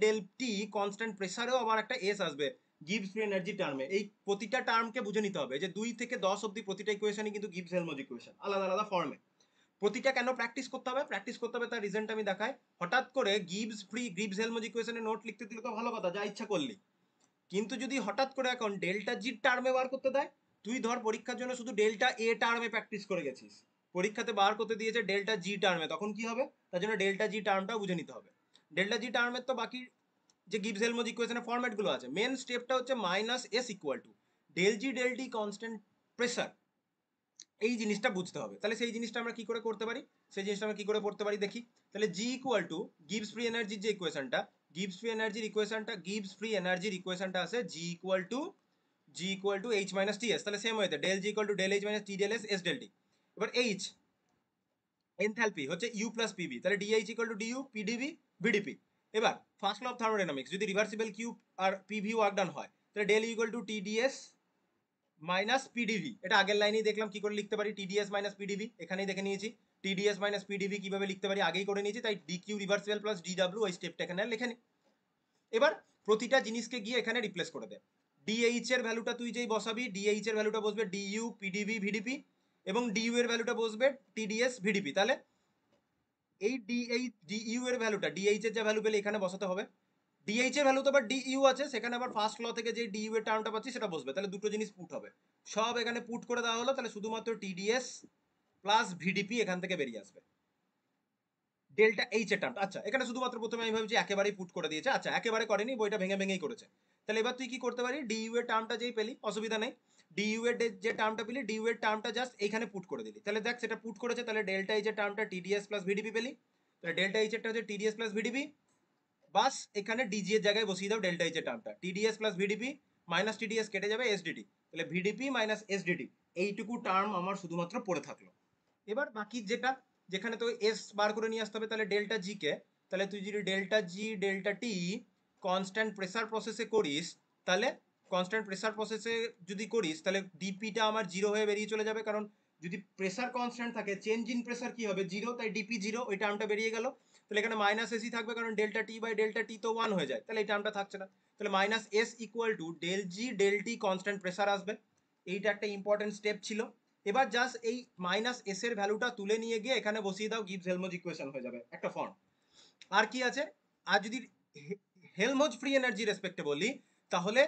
ডেল টি কনস্ট্যান্ট প্রেসারেও আবার একটা এস আসবে গিবস ফ্রি এনার্জি টার্মে, এই প্রতিটা টার্মকে বুঝে নিতে হবে, যে 2 থেকে 10 অব্দি প্রতিটা ইকুয়েশনই কিন্তু গিবস হেলমজ ইকুয়েশন, আলাদা আলাদা ফর্মে। প্রতিটা কেন প্র্যাকটিস করতে হবে, প্র্যাকটিস করতে হবে, তার রিজনটা আমি দেখাই। হঠাৎ করে গিবস হেলমজ ইকুয়েশনের নোট লিখতে দিলে তো ভালো কথা, যা ইচ্ছা করলি, কিন্তু যদি হঠাৎ করে এখন ডেল্টা জি টার্মে বার করতে দেয়, তুই ধর পরীক্ষার জন্য শুধু ডেল্টা এ টার্মে প্র্যাকটিস করে গেছিস, পরীক্ষাতে বার করতে দিয়েছে ডেল্টা জি টার্মে, তখন কি হবে, তার জন্য ডেল্টা জি টার্মটাও বুঝে নিতে হবে। ডেল্টা জি টার্মের তো বাকি যে গিবস হেলমজ ইকুয়েশনের ফরম্যাটগুলো আছে, মেন স্টেপটা হচ্ছে minus S equal to del G del T constant pressure, এই জিনিসটা বুঝতে হবে। তাহলে সেই জিনিসটা আমরা কি করে করতে পারি, সেই জিনিসটা আমরা কি করে পড়তে পারি দেখি। তাহলে জি ইকুয়াল টু গিবস ফ্রি এনার্জির যে ইকুয়েশনটা, গিবস ফ্রি এনার্জির ইকুয়েশনটা আছে G equal to H minus TS, তাহলে সেম ওয়েতে del G equal to del H minus T del S S del T। এবার H এনথালপি হচ্ছে U প্লাস PV, তাহলে DH equal to DU PdV VdP। এবার first law of thermodynamics, যদি reversible cube আর PV work done হয় তাহলে del equal to TdS minus PdV। এটা আগের লাইনেই দেখলাম কি করে লিখতে পারি, TdS মাইনাস PdV এখানেই দেখে নিয়েছি। TdS মাইনাস PdV কিভাবে লিখতে পারি আগেই করে নিয়েছি, তাই DQ রিভার্সিবল প্লাস DW ওই স্টেপটা এখানে লিখে নি। এবার প্রতিটা জিনিসকে গিয়ে এখানে রিপ্লেস করে দে। DH এর ভ্যালুটা তুই যেই বসাবি, DH এর ভ্যালুটা বসবে DU PdV VdP, এবং DU এর ভ্যালুটা বসবে TdS VdP। তাহলে এই DU এর ভ্যালুটা DH এর যে ভ্যালু পেলে এখানে বসাতে হবে। DH এর ভ্যালু তো আবার DU আছে, সেখানে আবার ফার্স্ট ল থেকে যে DU এর টার্মটা পাচ্ছি সেটা বসবে, তাহলে দুটো জিনিস পুট হবে। সব এখানে পুট করে দেওয়া হলো, তাহলে শুধুমাত্র TdS প্লাস VdP এখান থেকে বেরিয়ে আসবে। ডেল্টা এইচ এর টার্মটা, আচ্ছা এখানে শুধুমাত্র প্রথমে আমি ভাবছি একেবারেই পুট করে দিয়েছে, আচ্ছা একেবারে করেনি, বইটা ভেঙে ভেঙেই করেছে। তাহলে এবার তুই কি করতে পারি, DU এর টার্মটা যেই পেলি অসুবিধা নেই, DU এর যে টার্মটা পেলি DU এর টার্মটা জাস্ট এইখানে পুট করে দিলি, তাহলে দেখ সেটা পুট করেছে, তাহলে ডেল্টা এইচ এর টার্মটা TdS প্লাস VdP পেলি। তাহলে ডেল্টা এইচ এরটা হচ্ছে TdS প্লাস VdP, বাস এখানে DG এর জায়গায় বসিয়ে দাও ডেল্টা এইচ এর টার্মটা, TdS plus VdP minus TdS কেটে যাবে SDT, তাহলে VdP মাইনাস SDT এইটুকু টার্ম আমার শুধুমাত্র পড়ে থাকলো। এবার বাকি যেটা যেখানে তো এস বার করে নিয়ে আসতে হবে, তাহলে ডেল্টা জি কে, তাহলে তুই যদি ডেল্টা জি ডেল্টা টি কনস্ট্যান্ট প্রেসার প্রসেসে করিস, তাহলে কনস্ট্যান্ট প্রেসার প্রসেসে যদি করিস তাহলে ডিপিটা আমার জিরো হয়ে বেরিয়ে চলে যাবে, কারণ যদি প্রেসার কনস্ট্যান্ট থাকে চেঞ্জ ইন প্রেসার কি হবে জিরো, তাই ডিপি জিরো, ওই টার্মটা বেরিয়ে গেল। তাহলে এখানে মাইনাস এসি থাকবে, কারণ ডেল্টা টি বাই ডেল্টা টি তো ওয়ান হয়ে যায়, তাহলে এই টার্মটা থাকছে না। তাহলে minus S equal to del G del T constant pressure আসবে। এইটা একটা ইম্পর্টেন্ট স্টেপ ছিল। এবার জাস্ট এই মাইনাস এস এর ভ্যালুটা তুলে নিয়ে গিয়ে এখানে বসিয়ে দাও, গিবস হেলমজ ইকুয়েশন হয়ে যাবে একটা ফর্ম। আর কি আছে, আর যদি হেলমজ ফ্রি এনার্জি রেসপেক্টে বলি তাহলে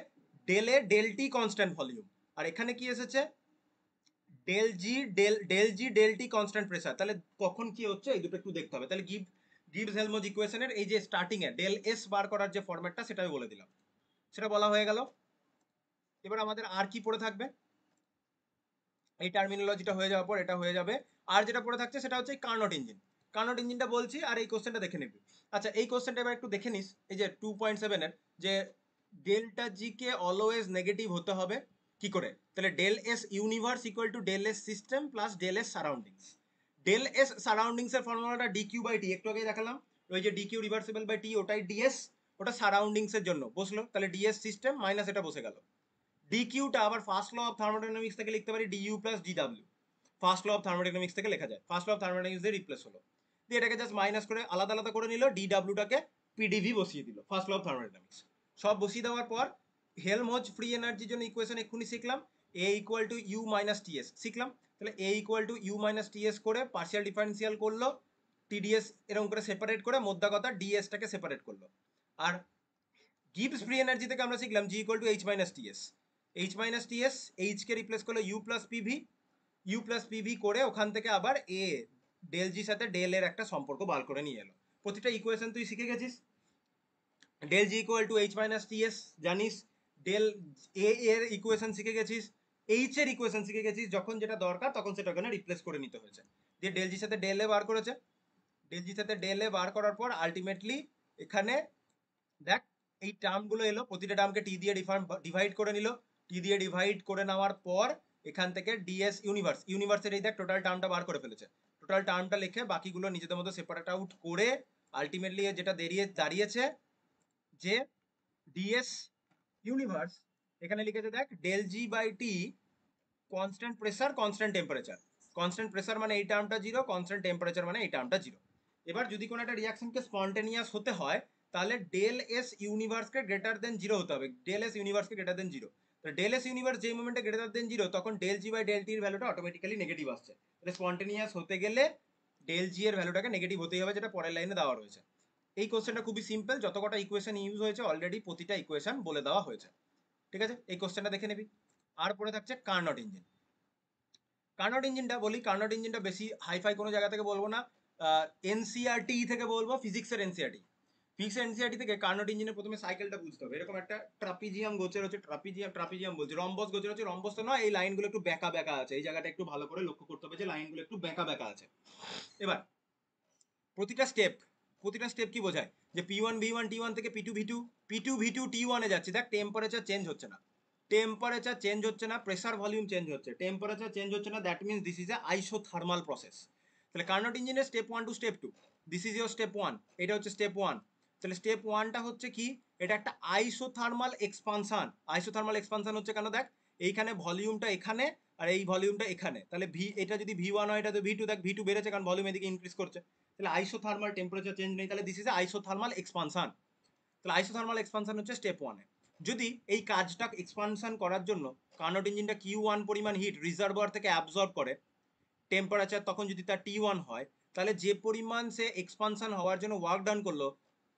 del A del T constant volume, আর এখানে কি এসেছে del G del T constant pressure. তাহলে কখন কি হচ্ছে এই দুটো একটু দেখতে হবে। তাহলে গিবস হেলমজ ইকুয়েশনের এই যে স্টার্টিং এ ডেল এস বার করার যে ফরম্যাটটা সেটা আমি বলে দিলাম, সেটা বলা হয়ে গেল। এবার আমাদের আর কি পড়ে থাকবে, এই টার্মিনোলজিটা হয়ে যাওয়ার পর এটা হয়ে যাবে। আর যেটা পড়ে থাকছে সেটা হচ্ছে কার্নট ইঞ্জিন। কার্নট ইঞ্জিনটা বলছি আর এই কোশ্চেনটা দেখে নিবি। আচ্ছা এই কোশ্চেনটা এবার একটু দেখে নিস, এই যে 2.7 এর যে ডেল্টা জি কে অলওয়েজ নেগেটিভ হতে হবে কি করে, তাহলে del S universe equal to del S system plus del S surroundings. Del S surroundings এর ফর্মুলাটা ডিকিউ বাই টি, একটু আগে দেখালাম ওই যে ডিকিউ রিভার্সিবল বাই টি, ওটাই ডিএস, ওটা সারাউন্ডিংস এর জন্য বসলো, তাহলে ডিএস সিস্টেম মাইনাস এটা বসে গেল। ডিকিউটা আবার ফার্স্ট ল অফ থার্মোডাইনামিক্স থেকে লিখতে পারি DU plus DW, first law of thermodynamics থেকে লেখা যায়, ফার্স্ট ল অফ থার্মোডাইনামিক্স দিয়ে রিপ্লেস হলো, দিয়ে এটাকে জাস্ট মাইনাস করে আলাদা আলাদা করে নিল, ডিডব্লিউটাকে পিডিভি বসিয়ে দিল ফার্স্ট ল অফ থার্মোডাইনামিক্স। সব বসিয়ে দেওয়ার পর হেলমহোজ ফ্রি এনার্জির জন্য ইকুয়েশন এক্ষুনি শিখলাম, A equal to U minus TS শিখলাম, তাহলে A equal to U minus TS করে পার্সিয়াল ডিফারেন্সিয়াল করলো, টিডিএস এরকম করে সেপারেট করে মোদ্দা কথা ডিএসটাকে সেপারেট করলো। আর গিবস ফ্রি এনার্জি থেকে আমরা শিখলাম G equal to H minus TS, H minus TS H কে রিপ্লেস করলো U plus PV, U plus PV করে ওখান থেকে আবার এ ডেল জির সাথে ডেল এর একটা সম্পর্ক বার করে নিয়ে এলো। প্রতিটা ইকুয়েশন তুই শিখে গেছিস, del G equal to H minus TS জানিস, ডেল এ এর ইকুয়েশন শিখে গেছিস, এইচ এর ইকুয়েশন শিখে গেছিস, যখন যেটা দরকার তখন সেটা ওখানে রিপ্লেস করে নিতে হয়েছে। দিয়ে ডেল জির সাথে ডেল এ বার করেছে, ডেল জির সাথে ডেল এ বার করার পর আলটিমেটলি এখানে দেখ এই টার্মগুলো এলো, প্রতিটা টার্মকে টি দিয়ে ডিভাইড করে নিল, টি দিয়ে ডিভাইড করে নেওয়ার পর এখান থেকে ডিএস ইউনিভার্সের এই দেখ টোটাল টার্মটা বার করে ফেলেছে, টোটাল টার্মটা লিখে বাকিগুলো নিজেদের মতো সেপারেট আউট করে আলটিমেটলি যেটা দাঁড়িয়েছে যে ডিএস ইউনিভার্স এখানে লিখেছে দেখ del G by T constant pressure constant temperature, constant pressure মানে এই টার্মটা জিরো, কনস্ট্যান্ট টেম্পারেচার মানে এই টার্মটা জিরো। এবার যদি কোনো একটা রিয়াকশনকে স্পন্টেনিয়াস হতে হয় তাহলে ডেল এস ইউনিভার্সকে গ্রেটার দেন জিরো হতে হবে, ডেল এস ইউনিভার্সকে গ্রেটার দেন জিরো। তো ডেল এস ইউনিভার্স যে মোমেন্টে গ্রেটার দেন জিরো তখন ডেল জি বাই ডেল টির ভ্যালুটা অটোমেটিক্যালি নেগেটিভ আসছে, তাহলে স্পন্টেনিয়াস হতে গেলে ডেল জি এর ভ্যালুটাকে নেগেটিভ হতেই হবে, যেটা পরের লাইনে দেওয়া রয়েছে। এই কোশ্চেনটা খুবই সিম্পল, যত কটা ইকুয়েশন ইউজ হয়েছে অলরেডি প্রতিটা ইকুয়েশন বলে দেওয়া হয়েছে, ঠিক আছে এই কোশ্চেনটা দেখে নিবি। আর পরে থাকছে কার্নট ইঞ্জিন। কার্নট ইঞ্জিনটা বলি, কার্নট ইঞ্জিনটা বেশি হাইফাই কোনো জায়গা থেকে বলবো না, এনসিআরটি থেকে বলবো, ফিজিক্সের এনসিআরটি, ফিজিক্স এনসিআরটি থেকে কার্নট ইঞ্জিনের প্রথমে সাইকেলটা বুঝতে হবে, এরকম একটা ট্রাপিজিয়াম গোচর হচ্ছে, ট্রাপিজিয়াম বলছে, রম্বস গোচর হচ্ছে, রম্বস তো নয়, এই লাইনগুলো একটু বেঁকা বেঁকা আছে, এই জায়গাটা একটু ভালো করে লক্ষ্য করতে হবে যে লাইনগুলো একটু বেঁকা বেঁকা আছে। এবার প্রতিটা স্টেপ প্রতিটা স্টেপ কি বোঝায় যে P1 V1 T1 থেকে P2 V2 P2 V2 T1 এ যাচ্ছি, দেখ টেম্পারেচার চেঞ্জ হচ্ছে না, টেম্পারেচার চেঞ্জ হচ্ছে না, প্রেসার ভলিউম চেঞ্জ হচ্ছে, টেম্পারেচার চেঞ্জ হচ্ছে না, that means this is a isothermal process. তাহলে কার্নোট ইঞ্জিনের step 1 to step 2, this is your step 1, এটা হচ্ছে স্টেপ 1। তাহলে স্টেপ 1টা হচ্ছে কি, এটা একটা আইসোথার্মাল এক্সপানশন। আইসোথার্মাল এক্সপানশন হচ্ছে কেন, দেখ এইখানে ভলিউমটা এখানে আর এই ভলিউমটা এখানে, তাহলে ভি এটা যদি V1 হয় এটা তো V2, দেখ V2 বেড়েছে কারণ ভলিউম এদিকে ইনক্রিজ করছে, তাহলে আইসোথার্মাল টেম্পারেচার চেঞ্জ নেই, তাহলে দিস ইজ আইসোথার্মাল এক্সপানশন। তাহলে আইসোথার্মাল এক্সপানশন হচ্ছে স্টেপ 1 এ। যদি এই কাজটা এক্সপানশন করার জন্য কার্নোট ইঞ্জিনটা Q1 পরিমাণ হিট রিজার্ভার থেকে অ্যাবজর্ব করে, টেম্পারেচার তখন যদি তার T1 হয়, তাহলে যে পরিমাণ সে এক্সপানশন হওয়ার জন্য ওয়ার্ক ডান করলো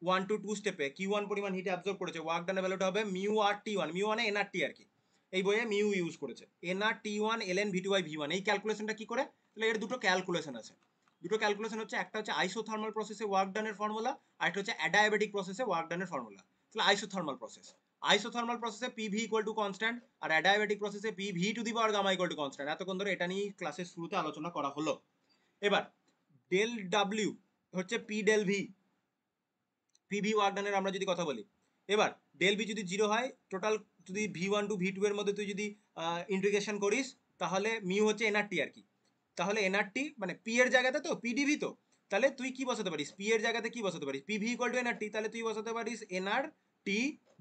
1 to 2 স্টেপে, Q1 পরিমাণ হিট অ্যাবজর্ব করেছে, ওয়ার্ক ডানের ভ্যালুটা হবে মিউ আর T1, মিউ মানে এনআরটি আর কি, এই বইয়ে মিউ ইউজ করেছে, এনআর T1 ln V2/V1। এই ক্যালকুলেশনটা কি করে, তাহলে এর দুটো ক্যালকুলেশন আছে, দুটো ক্যালকুলেশন হচ্ছে, একটা হচ্ছে আইসোথার্মাল প্রসেসে ওয়ার্ক ডানের ফর্মুলা, আর একটা হচ্ছে অ্যাডায়াবেটিক প্রসেসে ওয়ার্ক ডানের ফর্মুলা। তাহলে আইসোথার্মাল প্রসেস, আইসোথার্মাল প্রসেসে PV ইকুয়াল টু কনস্ট্যান্ট, আর অ্যাডায়াবেটিক প্রসেসে PV to the power gamma equal to constant. এতক্ষণ ধরে এটা নিয়ে ক্লাসের শুরুতে আলোচনা করা হলো। এবার ডেল ডাব্লিউ হচ্ছে P del V, PV work ডানের আমরা যদি কথা বলি, এবার ডেল ভি যদি 0 হয়, টোটাল যদি V1 টু V2 এর মধ্যে তুই যদি ইন্টিগ্রেশন করিস, তাহলে মিউ হচ্ছে এনআরটি আর কি। তাহলে এনআরটি মানে পি এর জায়গাতে তো পিডিভি, তো তাহলে তুই কি বসাতে পারিস, পি এর জায়গাতে কি বসাতে পারিস, পিভি ইকুয়াল টু এনআরটি, তাহলে তুই বসাতে পারিস এনআর টি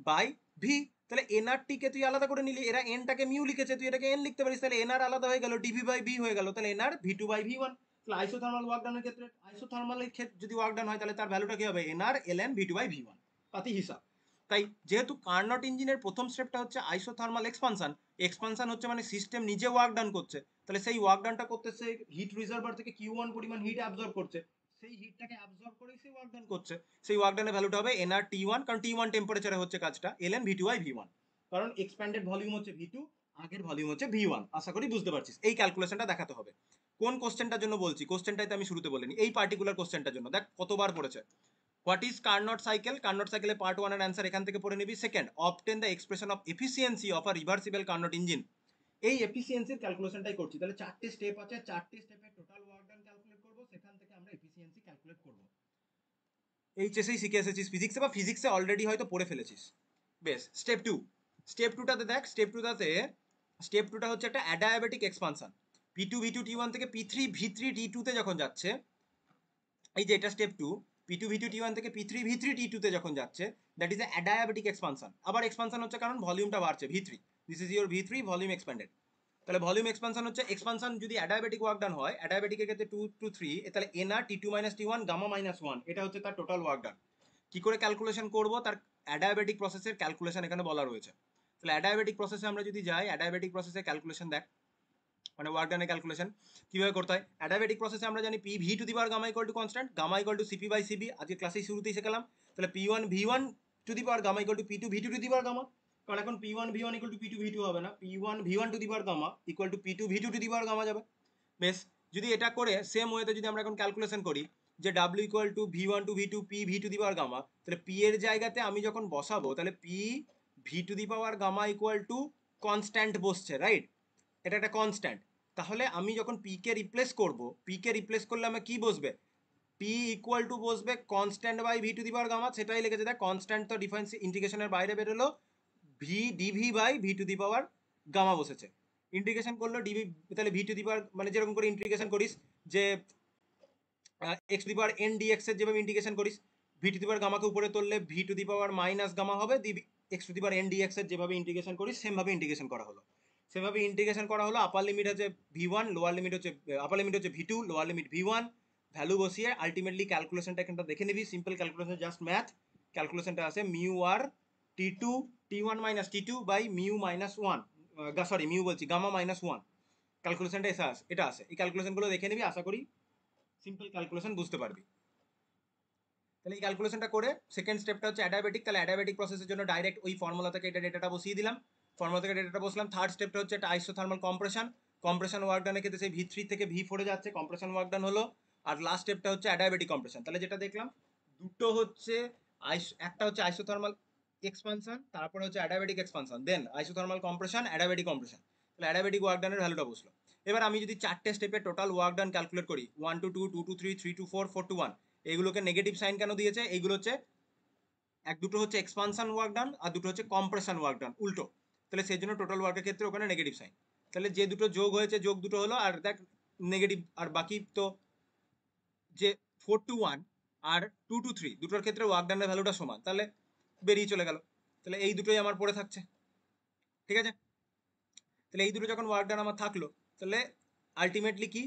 বাই ভি। তাহলে এনআরটি কে তুই আলাদা করে নিলি, এরা এনটাকে মিউ লিখেছে, তুই এটাকে এন লিখতে পারিস, তাহলে এনআর আলাদা হয়ে গেল, ডিভি বাই ভি হয়ে গেল, তাহলে এনআর V2/V1। তাহলে আইসোথার্মাল ওয়ার্ক ডানের ক্ষেত্রে, আইসোথার্মালের ক্ষেত্রে যদি ওয়ার্ক ডান হয়, তাহলে তার ভ্যালুটা কি হবে, এনআর ln V2/V1, পাতি হিসাব। তাই যেহেতু কার্নোট ইঞ্জিনের প্রথম স্টেপটা হচ্ছে আইসোথার্মাল এক্সপানশন, এক্সপানশন হচ্ছে মানে সিস্টেম নিজে ওয়ার্ক ডান করছে, তাহলে সেই ওয়ার্ক ডানটা করতে সে হিট রিজার্ভার থেকে Q1 পরিমাণ হিট অ্যাবজর্ব করছে, সেই হিটটাকে অ্যাবজর্ব করেই সে ওয়ার্ক ডান করছে, সেই ওয়ার্ক ডানের ভ্যালুটা হবে এনআর T1, কারণ T1 টেম্পারেচারে হচ্ছে কাজটা, ln V2/V1, কারণ এক্সপ্যান্ডেড ভলিউম হচ্ছে V2, আগের ভলিউম হচ্ছে V1। আশা করি বুঝতে পারছিস, এই ক্যালকুলেশনটা দেখাতে হবে। কোন কোশ্চেনটার জন্য বলছি, কোশ্চেনটাই তো আমি শুরুতে বলিনি, এই পার্টিকুলার কোশ্চেনটার জন্য দেখ কতবার পড়েছে। What is Carnot cycle, Carnot সাইকেলের পার্ট 1 এর অ্যান্সার এখান থেকে পড়ে নিবি। Second, obtain the expression of efficiency of a reversible Carnot engine, এই এফিসিয়েন্সির ক্যালকুলেশনটাই করছি। তাহলে চারটে স্টেপ আছে, চারটে স্টেপে টোটাল ওয়ার্ক ডান ক্যালকুলেট করব, সেখান থেকে আমরা এফিসিয়েন্সি ক্যালকুলেট করব। এইচএসেই শিখে এসেছিস ফিজিক্সে, বা ফিজিক্সে অলরেডি হয়তো পড়ে ফেলেছিস। বেশ, স্টেপ 2, স্টেপ 2টাতে দেখ, স্টেপ 2টা হচ্ছে একটা adiabatic expansion, P2 V2 T1 থেকে P3 V3 T2 তে যখন যাচ্ছে, এই যে এটা স্টেপ 2, P2 V2 T1 থেকে P3 V3 T2 তে যখন যাচ্ছে, that is a adiabatic expansion. আবার এক্সপানশন হচ্ছে কারণ ভলিউমটা বাড়ছে, V3, this is your V3 volume expanded. তাহলে ভলিউম এক্সপানশন হচ্ছে, এক্সপানশন যদি অ্যাডায়াবেটিক ওয়ার্ক ডান হয়, অ্যাডায়াবেটিকের ক্ষেত্রে 2 to 3, তাহলে এনআর T2 - T1 গামা -1, এটা হচ্ছে তার টোটাল ওয়ার্ক ডান। কি করে ক্যালকুলেশন করব, তার অ্যাডায়াবেটিক প্রসেসের ক্যালকুলেশন এখানে বলা রয়েছে। তাহলে অ্যাডায়াবেটিক প্রসেসে আমরা যদি যাই, অ্যাডায়াবেটিক প্রসেসের ক্যালকুলেশন দেখ, মানে ওয়ার্ক ডানের ক্যালকুলেশন কিভাবে করতে হয়। অ্যাডায়াবেটিক প্রসেসে আমরা জানি P V to the power gamma equal to constant, gamma equal to CP by CV, আজকে ক্লাসেই শুরুতেই শেখালাম। তাহলে P1 V1 to the power gamma equal to P2 V2 to the power gamma, কারণ এখন P1 V1 equal to P2 V2 হবে না, P1 V1 to the power gamma equal to P2 V2 to the power gamma যাবে। বেশ, যদি এটা করে same ওয়েতে যদি আমরা এখন ক্যালকুলেশন করি যে W equal to V1 to V2 P V to the power gamma, তাহলে P এর জায়গাতে আমি যখন বসাবো, তাহলে P V to the power gamma equal to constant বসছে, রাইট, এটা একটা কনস্ট্যান্ট। তাহলে আমি যখন পি কে রিপ্লেস করব, পি কে রিপ্লেস করলে আমার কি বসবে, পি ইকুয়াল টু বসবে constant by V to the power gamma, সেটাই লিখেছে দেখ, কনস্ট্যান্ট তো ডিফারেন্স ইন্টিগ্রেশনের বাইরে বেরোলো, V dV by V to the power gamma বসেছে। ইন্টিগ্রেশন করলো ডিভি, তাহলে ভি টু দি পাওয়ার মানে যেরকম করে ইন্টিগ্রেশন করিস যে x to the power N dx এর যেভাবে ইন্টিগ্রেশন করিস, ভি টু দি পাওয়ার গামাকে উপরে তুললে V to the power minus gamma হবে, X to the power N dx এর যেভাবে ইন্টিগ্রেশন করিস সেমভাবে ইন্টিগ্রেশন করা হলো, সেভাবে ইন্টিগ্রেশন করা হলো। আপার লিমিট হচ্ছে V1, লোয়ার লিমিট হচ্ছে, আপার লিমিট হচ্ছে V2, lower limit V1, value বসিয়ে আলটিমেটলি ক্যালকুলেশনটা এখানটা দেখে নিবি, সিম্পল ক্যালকুলেশন, জাস্ট ম্যাথ। ক্যালকুলেশনটা আছে মিউ আর T2 T1 minus T2 by mu minus 1, sorry mu বলছি, গামা -1, ক্যালকুলেশনটা এটা আছে। এই ক্যালকুলেশনগুলো দেখে নিবি, আশা করি সিম্পল ক্যালকুলেশন বুঝতে পারবি। তাহলে এই ক্যালকুলেশনটা করে সেকেন্ড স্টেপটা হচ্ছে অ্যাডায়াবেটিক, তাহলে অ্যাডায়াবেটিক প্রসেসের জন্য ডাইরেক্ট ওই ফর্মুলা থেকে এটা ডেটাটা বসিয়ে দিলাম, ফর্মুলা থেকে ডেটাটা বসলাম। থার্ড স্টেপটা হচ্ছে একটা আইসোথার্মাল কম্প্রেশন, কম্প্রেশন ওয়ার্ক ডানের ক্ষেত্রে সেই V3 থেকে V4 এ যাচ্ছে, কম্প্রেশন ওয়ার্ক ডান হলো। আর লাস্ট স্টেপটা হচ্ছে অ্যাডায়াবেটিক কম্প্রেশন। তাহলে যেটা দেখলাম দুটো হচ্ছে একটা হচ্ছে আইসোথার্মাল এক্সপানশন, তারপরে হচ্ছে অ্যাডায়াবেটিক এক্সপানশন, দেন আইসোথার্মাল কম্প্রেশন, অ্যাডায়াবেটিক কম্প্রেশন। তাহলে অ্যাডায়াবেটিক ওয়ার্ক ডানের ভ্যালুটা বসলো। এবার আমি যদি চারটে স্টেপে টোটাল ওয়ার্ক ডান ক্যালকুলেট করি, 1 to 2, 2 to 3, 3 to 4, 4 to 1, এইগুলোকে নেগেটিভ সাইন কেন দিয়েছে? এইগুলো হচ্ছে দুটো হচ্ছে এক্সপানশন ওয়ার্ক ডান আর দুটো হচ্ছে কম্প্রেশন ওয়ার্ক ডান, উল্টো। তাহলে সেই জন্য টোটাল ওয়ার্কের ক্ষেত্রে ওখানে নেগেটিভ সাইন। তাহলে যে দুটো যোগ হয়েছে, যোগ দুটো হলো, আর দেখ নেগেটিভ, আর বাকি তো যে 4 to 1 আর 2 to 3 দুটোর ক্ষেত্রে ওয়ার্ক ডানের ভ্যালুটা সমান, তাহলে বেরিয়ে চলে গেল। তাহলে এই দুটোই আমার পড়ে থাকছে, ঠিক আছে? তাহলে এই দুটো যখন ওয়ার্ক ডান আমার থাকলো, তাহলে আলটিমেটলি কি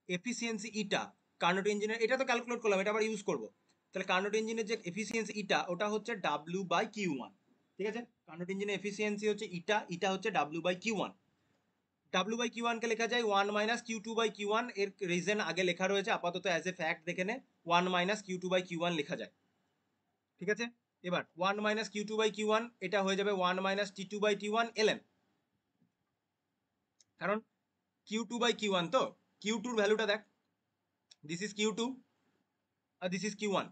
এফিসিয়েন্সি ইটা কার্নোট ইঞ্জিনের, এটা তো ক্যালকুলেট করলাম, এটা আবার ইউজ করবো। তাহলে কার্নোট ইঞ্জিনের যে এফিসিয়েন্সি ইটা, ওটা হচ্ছে W/Q1, ঠিক আছে? কার্নোট ইঞ্জিনের এফিসিয়েন্সি হচ্ছে ইটা, ইটা হচ্ছে W/Q1। W/Q1 কে লেখা যায় 1 - Q2/Q1। এর রিজন আগে লেখা রয়েছে, আপাতত অ্যাজ এ ফ্যাক্ট দেখে নে, 1 - Q2/Q1 লেখা যায়, ঠিক আছে? এবার 1 - Q2/Q1 এটা হয়ে যাবে 1 - T2/T1 ln, কারণ Q2/Q1 তো Q2 এর ভ্যালুটা দেখ, দিস ইজ Q2 আর দিস ইজ Q1।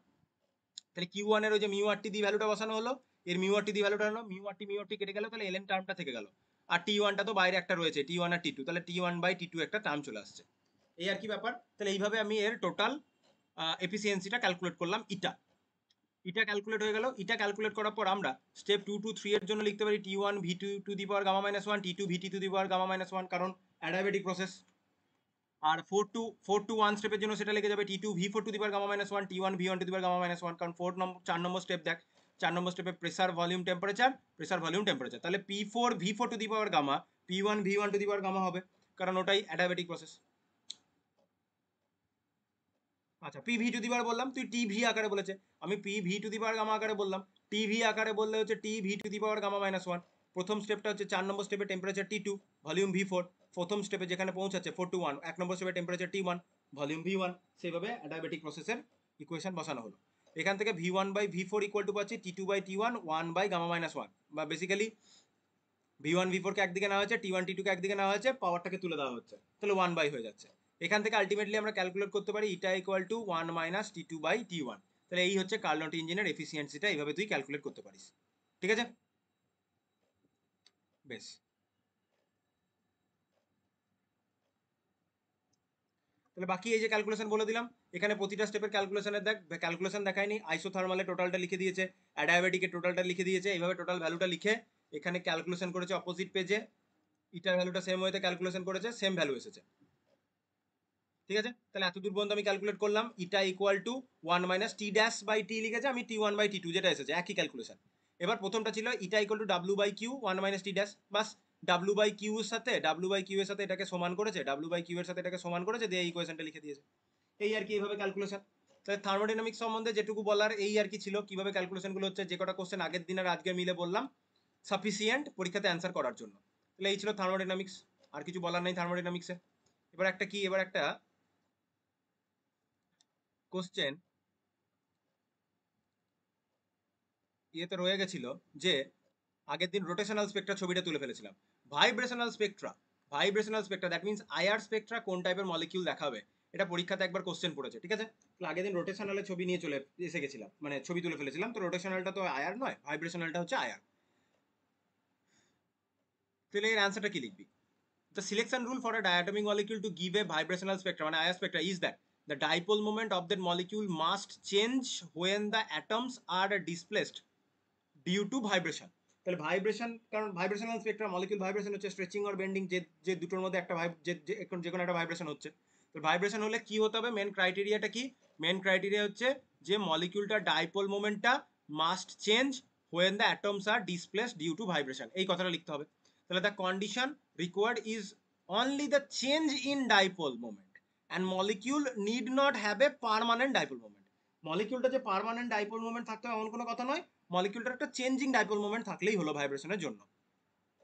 তাহলে Q1 এর ওই যে মিউ আর টি দিয়ে ভ্যালুটা বসানো হলো, এর মিউ আর টি দিয়ে ভ্যালুটা হলো, মিউ আর টি কেটে গেল, তাহলে ln টার্মটা থেকে গেল। আর T1 টা তো বাইরে একটা রয়েছে, T1 আর T2, তাহলে T1/T2 একটা টার্ম চলে আসছে। এই আর কি ব্যাপার। তাহলে এইভাবে আমি এর টোটাল এফিসিয়েন্সিটা ক্যালকুলেট করলাম, ইটা। ইটা ক্যালকুলেট হয়ে গেল। ইটা ক্যালকুলেট করার পর আমরা স্টেপ 2 to 3 এর জন্য লিখতে পারি T1 V2 T2 VT⁻1, কারণ অ্যাডায়াবেটিক প্রসেস। আর 4 to 1 স্টেপের জন্য সেটা লেগে যাবে T2 V4⁻1 T1 V1⁻1, কারণ 4 নম্বর স্টেপ দেখ, 4 নম্বর স্টেপে প্রেসার ভলিউম টেম্পারেচার, তাহলে P4 V4⁻, P1 V1⁻, হবে, কারণ ওটাই অ্যাডায়াবেটিক প্রসেস। আচ্ছা, PV⁻ বললাম, তুই টিভি আকারে বলেছে, আমি PV⁻, আকারে বললাম। টিভি আকারে বললে হচ্ছে TV⁻1। প্রথম স্টেপটা হচ্ছে 4 নম্বর স্টেপে টেম্পারেচার T2, ভলিউম V4, প্রথম স্টেপে যেখানে পৌঁছাচ্ছে 4 to 1, 1 নম্বর স্টেপে টেম্পারেচার T1, ভলিউম V1, সেইভাবে অ্যাডায়াবেটিক প্রসেসের ইকুয়েশন বসানো হলো। এখান থেকে V1/V4 ইকুয়াল টু পাচ্ছি T2/T1 1/γ-1, বা বেসিক্যালি V1 V4 কে একদিকে নেওয়া হয়েছে, T1 T2 কে একদিকে নেওয়া হয়েছে, পাওয়ারটাকে তুলে দেওয়া হচ্ছে, তাহলে 1 হয়ে যাচ্ছে। এখান থেকে আলটিমেটলি আমরা ক্যালকুলেট করতে পারি ইটা ইকুয়াল টু 1 - T2/T1। তাহলে এই হচ্ছে কার্নোট ইঞ্জিনের এফিসিয়েন্সিটা, এইভাবে তুই ক্যালকুলেট করতে পারিস, ঠিক আছে? বেশ, তাহলে বাকি এই যে ক্যালকুলেশন বলে দিলাম, এখানে প্রতিটা স্টেপের ক্যালকুলেশনের দেখ, ক্যালকুলেশন দেখায়নি, আইসোথার্মালে টোটালটা লিখে দিয়েছে, অ্যাডায়াবেটিকের টোটালটা লিখে দিয়েছে, এইভাবে টোটাল ভ্যালুটা লিখে এখানে ক্যালকুলেশন করেছে অপোজিট পেজে, ইটার ভ্যালুটা সেম ওয়েতে ক্যালকুলেশন করেছে, সেম ভ্যালু এসেছে, ঠিক আছে? তাহলে এত দূর পর্যন্ত আমি ক্যালকুলেট করলাম, ইটা ইকুয়াল টু 1 - T'/T লিখেছে, আমি T1/T2 যেটা এসেছে, একই ক্যালকুলেশন। এবার প্রথমটা ছিল ইটা equal to W/Q 1 - T', bus W/Q এর সাথে এটাকে সমান করেছে, W/Q এর সাথে এটাকে সমান করেছে, দিয়ে এই ইকুয়েশনটা লিখে দিয়েছে। এই আর কি, এইভাবে ক্যালকুলেশন। তাহলে থার্মোডাইনামিক্স সম্বন্ধে যেটুকু বলার এই আর কি ছিল, কিভাবে ক্যালকুলেশনগুলো হচ্ছে, যে কটা কোশ্চেন আগের দিন আর আজকে মিলে বললাম সাফিসিয়েন্ট পরীক্ষাতে অ্যান্সার করার জন্য। তাহলে এই ছিল থার্মোডাইনামিক্স, আর কিছু বলার নেই থার্মোডাইনামিক্সে। এবার একটা কোশ্চেন ইয়েতে রয়ে গেছিল, যে আগের দিন রোটেশনাল স্পেকট্রা ছবিটা তুলে ফেলেছিলাম। Vibrational Spectra that means IR Spectra কোন টাইপের মলিকিউল দেখাবে, এটা পরীক্ষাতে একবার কোশ্চেন পড়েছে, ঠিক আছে? তাহলে আগের দিন রোটেশনালের ছবি নিয়ে চলে এসে গেছিলাম, মানে ছবি তুলে ফেলেছিলাম, তো রোটেশনালটা তো আয়ার নয়, ভাইব্রেশনালটা হচ্ছে আয়ার। তাহলে এর অ্যান্সারটা কি লিখবি? The selection rule for a diatomic molecule to give a vibrational spectrum, মানে IR spectra, is that the dipole moment of that molecule must change when the atoms are displaced due to vibration। তাহলে vibration, কারণ vibrational spectrum molecule vibration হচ্ছে stretching or bending, যে যে দুটোর মধ্যে একটা যে কোনো একটা ভাইব্রেশন হচ্ছে। তো ভাইব্রেশন হলে কি হতে হবে, মেন ক্রাইটেরিয়াটা কি? মেন ক্রাইটেরিয়া হচ্ছে যে মলিকিউলটা ডাইপোল মোমেন্টটা must change when the atoms are displaced due to vibration, এই কথাটা লিখতে হবে। তাহলে the condition required is only the change in dipole moment and molecule need not have a permanent dipole moment. মলিকিউলটা যে পার্মানেন্ট ডাইপোল মোমেন্ট থাকতে হবে এমন কোনো কথা নয়, মলিকিউলটার একটা চেঞ্জিং ডাইপোল মোমেন্ট থাকলেই হলো ভাইব্রেশনের জন্য।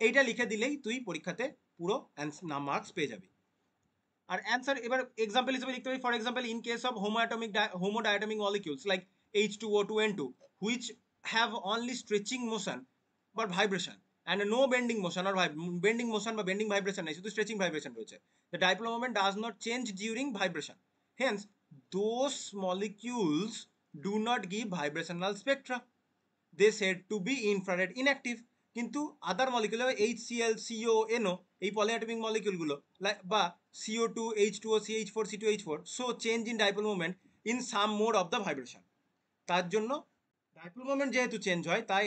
এইটা লিখে দিলেই তুই পরীক্ষাতে পুরো মার্কস পেয়ে যাবি। আর অ্যান্সার এবার এক্সাম্পল হিসেবে লিখতে পারি, for example in case of homodiatomic molecules like H2O2N2 which have only stretching motion বা vibration and no bending motion আর বেন্ডিং মোশন বা বেন্ডিং ভাইব্রেশন নেই, শুধু স্ট্রেচিং ভাইব্রেশন রয়েছে, the dipole moment does not change during vibration, hence those molecules do not give vibrational spectra, they said to be infrared inactive. কিন্তু other molecule HCl CONO, এই পলিঅ্যাটমিক মলিকিউলগুলো বা CO2 H2O CH4 C2H4 show change in dipole moment in some mode of the vibration. তার জন্য dipole moment যেহেতু change হয় তাই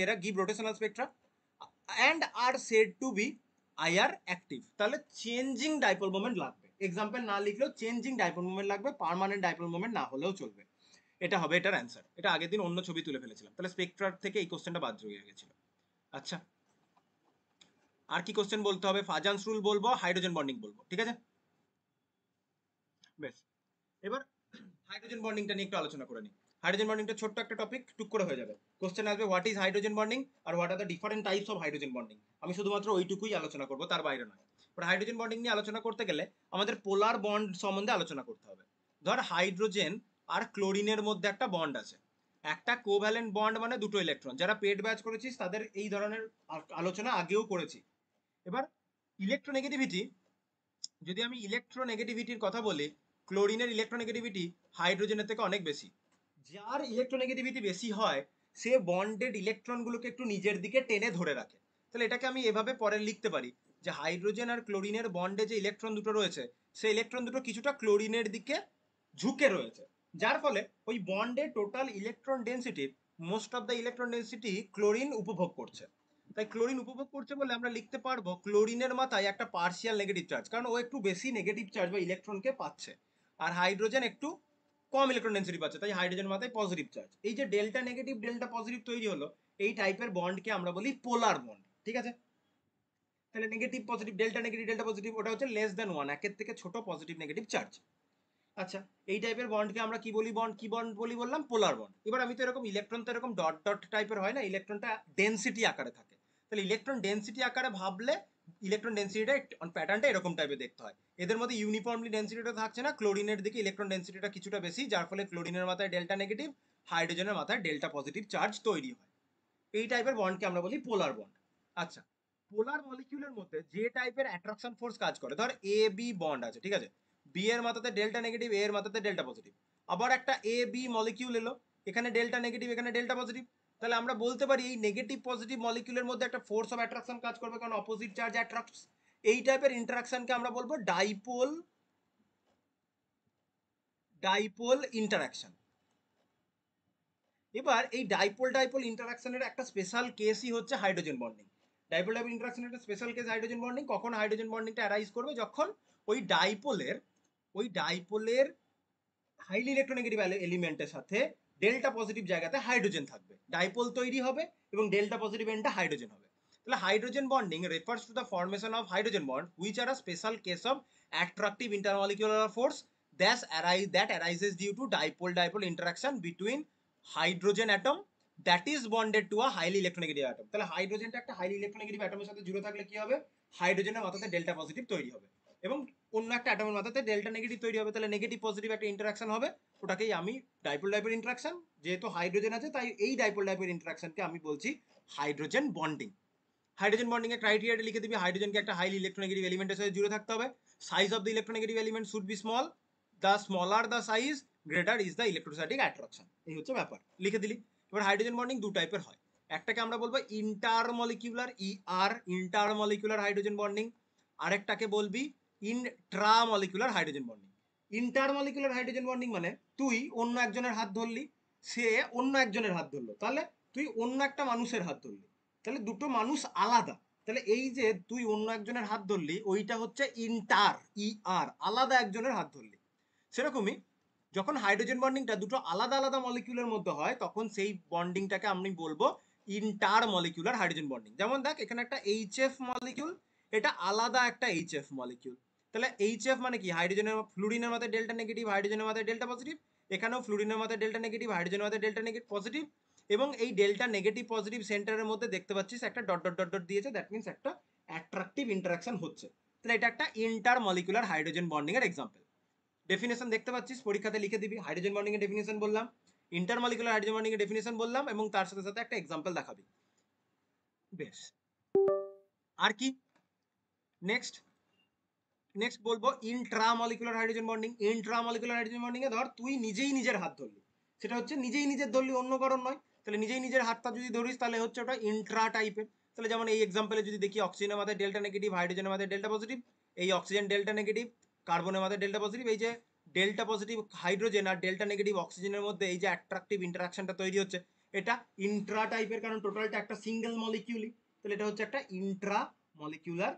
এরা give rotational spectra and are said to be IR active. তাহলে changing dipole moment লাগবে, example না লিখলেও চেঞ্জিং ডাইপোল মোমেন্ট লাগবে, পার্মানেন্ট ডাইপোল মোমেন্ট না হলেও চলবে। এটা হবে এটার অ্যান্সার। এটা আগের দিন অন্য ছবি তুলে ফেলেছিলাম, তাহলে স্পেকট্রার থেকে এই কোশ্চেনটা বাদ হয়ে গেছিল। আচ্ছা, আর কি কোশ্চেন বলতে হবে? ফাজান্স রুল বলবো, হাইড্রোজেন বন্ডিং বলবো, ঠিক আছে? বেশ, এবার হাইড্রোজেন বন্ডিংটা নিয়ে একটু আলোচনা করে নিই। হাইড্রোজেন বন্ডিংটা ছোট্ট একটা টপিক, টুক করে হয়ে যাবে। কোশ্চেন আসবে হোয়াট ইজ হাইড্রোজেন বন্ডিং আর what are the different types of hydrogen bonding. আমি শুধুমাত্র ওইটুকুই আলোচনা করবো, তার বাইরে নয়। এবার হাইড্রোজেন বন্ডিং নিয়ে আলোচনা করতে গেলে আমাদের পোলার বন্ড সম্বন্ধে আলোচনা করতে হবে। ধর হাইড্রোজেন আর ক্লোরিনের মধ্যে একটা বন্ড আছে, একটা কোভ্যালেন্ট বন্ড মানে দুটো ইলেকট্রন। যারা পেড ব্যাচ করেছিস তাদের এই ধরনের আলোচনা আগেও করেছি। এবার ইলেকট্রোনেগেটিভিটি, যদি আমি ইলেকট্রোনেগেটিভিটির কথা বলি, ক্লোরিনের ইলেকট্রোনেগেটিভিটি হাইড্রোজেনের থেকে অনেক বেশি। যার ইলেকট্রোনেগেটিভিটি বেশি হয় সে বন্ডেড ইলেকট্রনগুলোকে একটু নিজের দিকে টেনে ধরে রাখে। তাহলে এটাকে আমি এভাবে পরে লিখতে পারি যে হাইড্রোজেন আর ক্লোরিনের বন্ডে যে ইলেকট্রন দুটো রয়েছে সেই ইলেকট্রন দুটো কিছুটা ক্লোরিনের দিকে ঝুঁকে রয়েছে, যার ফলে ওই বন্ডে টোটাল ইলেকট্রন ডেন্সিটির most of the electron density chlorine উপভোগ করছে। তাই ক্লোরিন উপভোগ করছে বলে আমরা লিখতে পারবো ক্লোরিনের মাথায় একটা পার্শিয়াল নেগেটিভ চার্জ, কারণ ও একটু বেশি নেগেটিভ চার্জ বা ইলেকট্রনকে পাচ্ছে, আর হাইড্রোজেন একটু কম ইলেকট্রন ডেন্সিটি পাচ্ছে, তাই হাইড্রোজেন মাথায় পজিটিভ চার্জ। এই যে ডেল্টা নেগেটিভ ডেল্টা পজিটিভ তৈরি হলো, এই টাইপের বন্ডকে আমরা বলি পোলার বন্ড, ঠিক আছে? তাহলে negative positive, delta negative delta positive, ওটা হচ্ছে লেস দেন 1, একের থেকে ছোট পজিটিভ নেগেটিভ চার্জ। আচ্ছা, এই টাইপের বন্ডকে আমরা কি বলি? কি বন্ড বলি বললাম? পোলার বন্ড। এবার আমি তো এরকম ইলেকট্রন তো এরকম ডট ডট টাইপের হয় না, ইলেকট্রনটা ডেন্সিটি আকারে থাকে। তাহলে ইলেকট্রন ডেন্সিটি আকারে ভাবলে ইলেকট্রন ডেন্সিটিটা প্যাটার্নটা এরকম টাইপের দেখতে হয়। এদের মধ্যে ইউনিফর্মলি ডেন্সিটিটা থাকছে না, ক্লোরিনের দিকে ইলেকট্রন ডেন্সিটিটা কিছুটা বেশি, যার ফলে ক্লোরিনের মাথায় ডেল্টা নেগেটিভ, হাইড্রোজেনের মাথায় ডেল্টা পজিটিভ চার্জ তৈরি হয়। এই টাইপের বন্ডকে আমরা বলি পোলার বন্ড। আচ্ছা, পোলার মলিকিউলের মধ্যে যে টাইপের অ্যাট্রাকশন ফোর্স কাজ করে, ধর এ বি বন্ড আছে, ঠিক আছে? বি এর মাথাতে ডেল্টা নেগেটিভ, এ এর মাথাতে ডেল্টা পজিটিভ। আবার একটা এ বি মলিকিউল এলো, এখানে ডেল্টা নেগেটিভ, এখানে ডেল্টা পজিটিভ। তাহলে আমরা বলতে পারি এই নেগেটিভ পজিটিভ মলিকিউলের মধ্যে একটা ফোর্স অফ অ্যাট্রাকশন কাজ করবে, কারণ অপোজিট চার্জ অ্যাট্রাক্টস। এই টাইপের ইন্টারাকশনকে আমরা বলবো ডাইপোল ইন্টারাকশন। এবার এই ডাইপোল ডাইপোল ইন্টারাকশনের একটা স্পেশাল কেসই হচ্ছে হাইড্রোজেন বন্ডিং। ডাইপোল ডাইপোল ইন্টারাকশনের একটা স্পেশাল কেস হাইড্রোজেন বন্ডিং। কখন হাইড্রোজেন বন্ডিংটা অ্যারাইজ করবে? যখন ওই ডাইপোলের হাইলি ইলেকট্রোনেগেটিভ এলিমেন্টের সাথে ডেল্টা পজিটিভ জায়গাতে হাইড্রোজেন থাকবে, ডাইপোল তৈরি হবে এবং ডেল্টা পজিটিভ এন্ডটা হাইড্রোজেন হবে। তাহলে hydrogen bonding refers to the formation of hydrogen bond which are a special case of attractive intermolecular force that arises due to dipole-dipole interaction between hydrogen atom that is bonded to a highly electronegative atom. তাহলে হাইড্রোজেনটা একটা highly electronegative অ্যাটমের সাথে জুড়ে থাকলে কি হবে? হাইড্রোজেনের মাথাতে delta positive তৈরি হবে এবং অন্য একটা অ্যাটমের মাথাতে ডেল্টা নেগেটিভ তৈরি হবে। তাহলে নেগেটিভ পজিটিভ একটা ইন্টারাকশন হবে, ওটাকেই আমি ডাইপোল ডাইপোল ইন্টারাকশন। যেহেতু হাইড্রোজেন আছে তাই এই ডাইপোল ডাইপোল ইন্টারাকশনকে আমি বলছি হাইড্রোজেন বন্ডিং। হাইড্রোজেন বন্ডিং এর ক্রাইটেরিয়াটা লিখে দিবি, হাইড্রোজেনকে একটা হাইলি ইলেকট্রোনেগেটিভ এলিমেন্টের সাথে জুড়ে থাকতে হবে। Size of the electronegative element should be small, the smaller the size greater is the electrostatic attraction. এই হচ্ছে ব্যাপার, লিখে দিলি। এবার হাইড্রোজেন বন্ডিং দু টাইপের হয়, একটাকে আমরা বলবো ইন্টারমলিকিউলার ইন্টারমলিকুলার হাইড্রোজেন বন্ডিং, আরেকটাকে বলবি intramolecular hydrogen bonding. Intermolecular hydrogen bonding মানে তুই অন্য একজনের হাত ধরলি, সে অন্য একজনের হাত ধরলো, তাহলে তুই অন্য একটা মানুষের হাত ধরলি, তাহলে দুটো মানুষ আলাদা। তাহলে এই যে তুই অন্য একজনের হাত ধরলি ওইটা হচ্ছে আলাদা একজনের হাত ধরলি। সেরকমই যখন হাইড্রোজেন বন্ডিংটা দুটো আলাদা আলাদা মলিকিউলের মধ্যে হয় তখন সেই বন্ডিংটাকে আমি বলবো ইন্টার মলিকুলার হাইড্রোজেন বন্ডিং। যেমন দেখ এখানে একটা এইচএফ মলিকিউল, এটা আলাদা একটা এইচএফ মলিকিউল। তাহলে এইচএফ মানে কি? হাইড্রোজেনের ফ্লুরিনের মাথায় ডেল্টা নেগেটিভ, হাইড্রোজেনের মাথায় ডেল্টা পজিটিভ। এখানেও ফ্লুরিনের মাথায় ডেল্টা নেগেটিভ, হাইড্রোজেনের মাথায় ডেল্টা নেগেটিভ পজিটিভ। এবং এই ডেল্টা নেগেটিভ পজিটিভ সেন্টারের মধ্যে দেখতে পাচ্ছিস একটা ডট ডট ডট ডট দিয়েছে, দ্যাট মিনস একটা অ্যাট্রাকটিভ ইন্টারাকশন হচ্ছে। তাহলে এটা একটা ইন্টার মলিকুলার হাইড্রোজেন বন্ডিং এর এক্সাম্পল। ডেফিনেশন দেখতে পাচ্ছিস, পরীক্ষাতে লিখে দিবি। হাইড্রোজেন বন্ডিং এর ডেফিনেশন বললাম, ইন্টারমলিকুলার হাইড্রোজেন বন্ডিং এর ডেফিনেশন বললাম এবং তার সাথে সাথে একটা এক্সাম্পল দেখাবি। বেশ, আর কি নেক্সট বলবো intramolecular hydrogen bonding. Intramolecular hydrogen bonding এ ধর তুই নিজেই নিজের হাত ধরলি, সেটা হচ্ছে নিজেই নিজের ধরলি, অন্য কারণ নয়। তাহলে নিজেই নিজের হাতটা যদি ধরিস তাহলে হচ্ছে ওটা ইন্ট্রা টাইপের। তাহলে যেমন এই এক্সাম্পলে যদি দেখি অক্সিজেনের মাথায় ডেল্টা নেগেটিভ, হাইড্রোজেনের মাথায় ডেল্টা পজিটিভ, এই অক্সিজেন ডেল্টা নেগেটিভ, কার্বনের মাথায় ডেল্টা পজিটিভ, এই যে ডেল্টা পজিটিভ হাইড্রোজেন আর ডেল্টা নেগেটিভ অক্সিজেনের মধ্যে এই যে অ্যাট্রাকটিভ ইন্টারাকশনটা তৈরি হচ্ছে, এটা ইন্ট্রা টাইপের, কারণ টোটালটা একটা সিঙ্গেল মলিকিউলই, তাহলে এটা হচ্ছে একটা ইন্ট্রা মলিকিউলার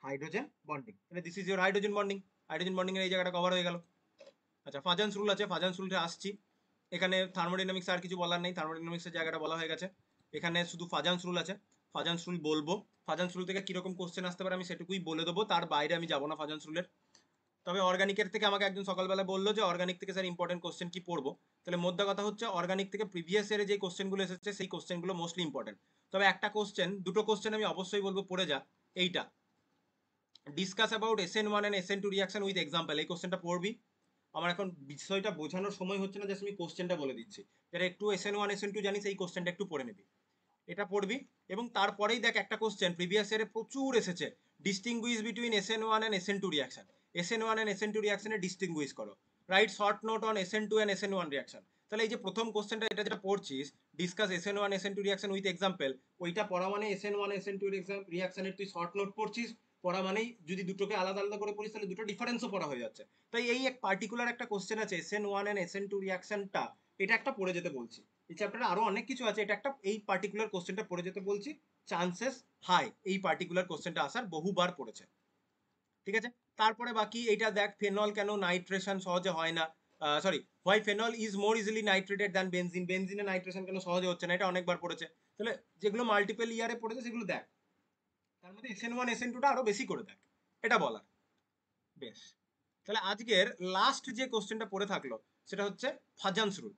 হাইড্রোজেন বন্ডিং। তাহলে this is your hydrogen bonding. Hydrogen bonding এর এই জায়গাটা কভার হয়ে গেল। আচ্ছা, ফাজান্স রুল আছে, ফাজান্স রুলটা আসছি। এখানে থার্মোডাইনামিক্স আর কিছু বলার নেই, থার্মোডাইনামিক্সের জায়গাটা বলা হয়ে গেছে। এখানে শুধু ফাজান্স রুল আছে, ফাজান্স রুল বলবো। ফাজান্স রুল থেকে কিরকম কোশ্চেন আসতে পারে আমি সেটুকুই বলে দেবো, তার বাইরে আমি যাবো না ফাজান্স রুলের। তবে অর্গানিকের থেকে আমাকে একজন সকালবেলা বললো যে অর্গানিক থেকে স্যার ইম্পর্টেন্ট কোশ্চেন কি পড়বো। তাহলে মোদ্দা কথা হচ্ছে অর্গানিক থেকে প্রিভিয়াস ইয়ারে যে কোশ্চেনগুলো এসেছে সেই কোশ্চেনগুলো মোস্টলি ইম্পর্টেন্ট। তবে একটা কোশ্চেন, দুটো কোশ্চেন আমি অবশ্যই বলবো পড়ে যা। এইটা, discuss about SN1 and SN2 reaction with example, এই কোশ্চেনটা পড়বি। আমার এখন বিষয়টা বোঝানোর সময় হচ্ছে না, জাস্ট আমি কোশ্চেনটা বলে দিচ্ছি। যারা একটু SN1 SN2 জানিস এই কোশ্চেনটা একটু পড়ে নিবি, এটা পড়বি। এবং তারপরেই দেখ একটা কোশ্চেন প্রিভিয়াস ইয়ারে প্রচুর এসেছে, distinguish between SN1 and SN2 reaction. SN1 and SN2 রিয়াকশনে ডিস্টিংগুইশ করো, write short note on SN2 and SN1 reaction. তাহলে এই যে প্রথম কোশ্চেনটা, এটা যেটা পড়ছিস, discuss SN1 SN2 reaction with example, ওইটা পড়া মানে SN1 SN2 রিয়াকশনের তুই শর্ট নোট পড়ছিস, পড়া মানেই যদি দুটোকে আলাদা আলাদা করে পড়িস তাহলে দুটো ডিফারেন্সও পড়া হয়ে যাচ্ছে। তাই এই এক পার্টিকুলার একটা কোশ্চেন আছে SN1 অ্যান্ড SN2 রিয়াকশনটা, এটা একটা পড়ে যেতে বলছি। এই চ্যাপ্টারে আরো অনেক কিছু আছে, এটা একটা এই পার্টিকুলার কোশ্চেনটা পড়ে যেতে বলছি। চান্সেস হাই এই পার্টিকুলার কোশ্চেনটা আসার, বহুবার পড়েছে, ঠিক আছে। তারপরে বাকি এইটা দেখ, ফেনল কেন নাইট্রেশন সহজে হয় না, sorry, why phenol is more easily nitrated than benzene, বেনজিনে নাইট্রেশন কেন সহজে হচ্ছে না, এটা অনেকবার পড়েছে। তাহলে যেগুলো মাল্টিপল ইয়ারে পড়েছে সেগুলো দেখ, তার মধ্যে SN1 SN2টা আরো বেশি করে দেখ, এটা বলার। বেশ, তাহলে আজকের লাস্ট যে কোশ্চেনটা পড়ে থাকলো সেটা হচ্ছে ফাজান্স রুল।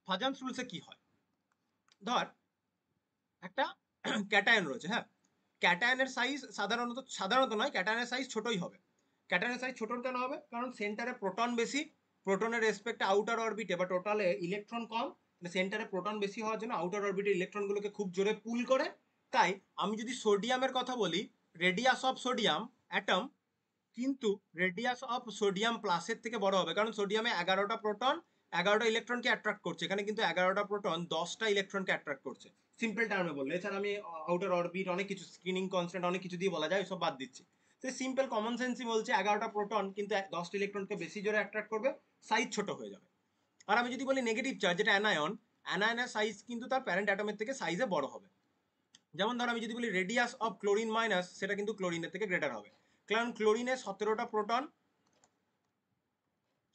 ফাজান্স রুলসে কি হয়, ধর একটা ক্যাটায়ন রয়েছে, হ্যাঁ, ক্যাটায়নের সাইজ সাধারণত, সাধারণত নয়, ক্যাটায়নের সাইজ ছোটই হবে। ক্যাটায়নের সাইজ ছোট কেন হবে, কারণ সেন্টারে প্রোটন বেশি, প্রোটনের রেসপেক্টে আউটার অরবিটে বা টোটালে ইলেকট্রন কম, সেন্টারে প্রোটন বেশি হওয়ার জন্য আউটার অরবিটে ইলেকট্রনগুলোকে খুব জোরে পুল করে। তাই আমি যদি সোডিয়ামের কথা বলি, রেডিয়াস অফ সোডিয়াম অ্যাটম কিন্তু রেডিয়াস অফ সোডিয়াম প্লাসের থেকে বড় হবে, কারণ সোডিয়ামে 11টা প্রোটন 11টা ইলেকট্রনকে অ্যাট্রাক্ট করছে, এখানে কিন্তু 11টা প্রোটন 10টা ইলেকট্রনকে অ্যাট্রাক্ট করছে, সিম্পল টার্মে বললে। এছাড়া আমি আউটার অরবিট অনেক কিছু, স্ক্রিনিং কনস্ট্যান্ট অনেক কিছু দিয়ে বলা যায়, সব বাদ দিচ্ছি। তো সিম্পল কমন সেন্সই বলছে 11টা প্রোটন কিন্তু 10টা ইলেকট্রনকে বেশি জোরে অ্যাট্রাক্ট করবে, সাইজ ছোট হয়ে যাবে। আর আমি যদি বলি নেগেটিভ চার্জ, যেটা অ্যানায়ন, অ্যানায়নের সাইজ কিন্তু তার প্যারেন্ট অ্যাটমের থেকে সাইজে বড় হবে। যেমন ধর আমি যদি বলি রেডিয়াস অফ ক্লোরিন মাইনাস, সেটা কিন্তু ক্লোরিনের থেকে গ্রেটার হবে, কারণ ক্লোরিনে 17টা প্রোটন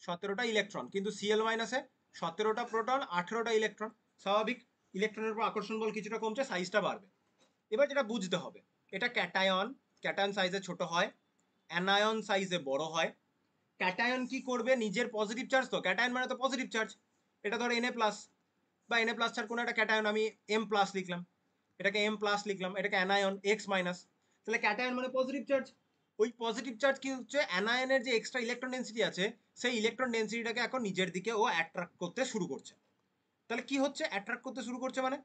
17টা ইলেকট্রন, কিন্তু Cl মাইনাসে 17টা প্রোটন 18টা ইলেকট্রন, স্বাভাবিক ইলেকট্রনের উপর আকর্ষণ বল কিছুটা কমছে, সাইজটা বাড়বে। এবার যেটা বুঝতে হবে, এটা ক্যাটায়ন, ক্যাটায়ন সাইজে ছোট হয়, অ্যানায়ন সাইজে বড় হয়। ক্যাটায়ন কি করবে, নিজের পজিটিভ চার্জ, তো ক্যাটায়ন মানে তো পজিটিভ চার্জ, এটা ধর Na প্লাস বা Na প্লাস ছাড় কোনো একটা ক্যাটায়ন, আমি M প্লাস লিখলাম, এটাকে M প্লাস লিখলাম, এটাকে অ্যানায়ন X মাইনাস, তাহলে ক্যাটায়ন মানে পজিটিভ চার্জ। ওই পজিটিভ চার্জ কি হচ্ছে, অ্যানায়নের যে এক্সট্রা ইলেকট্রন ডেন্সিটি আছে সেই ইলেকট্রন ডেন্সিটিটাকে এখন নিজের দিকে ও অ্যাট্রাক্ট করতে শুরু করছে। তাহলে কি হচ্ছে, অ্যাট্রাক্ট করতে শুরু করছে মানে,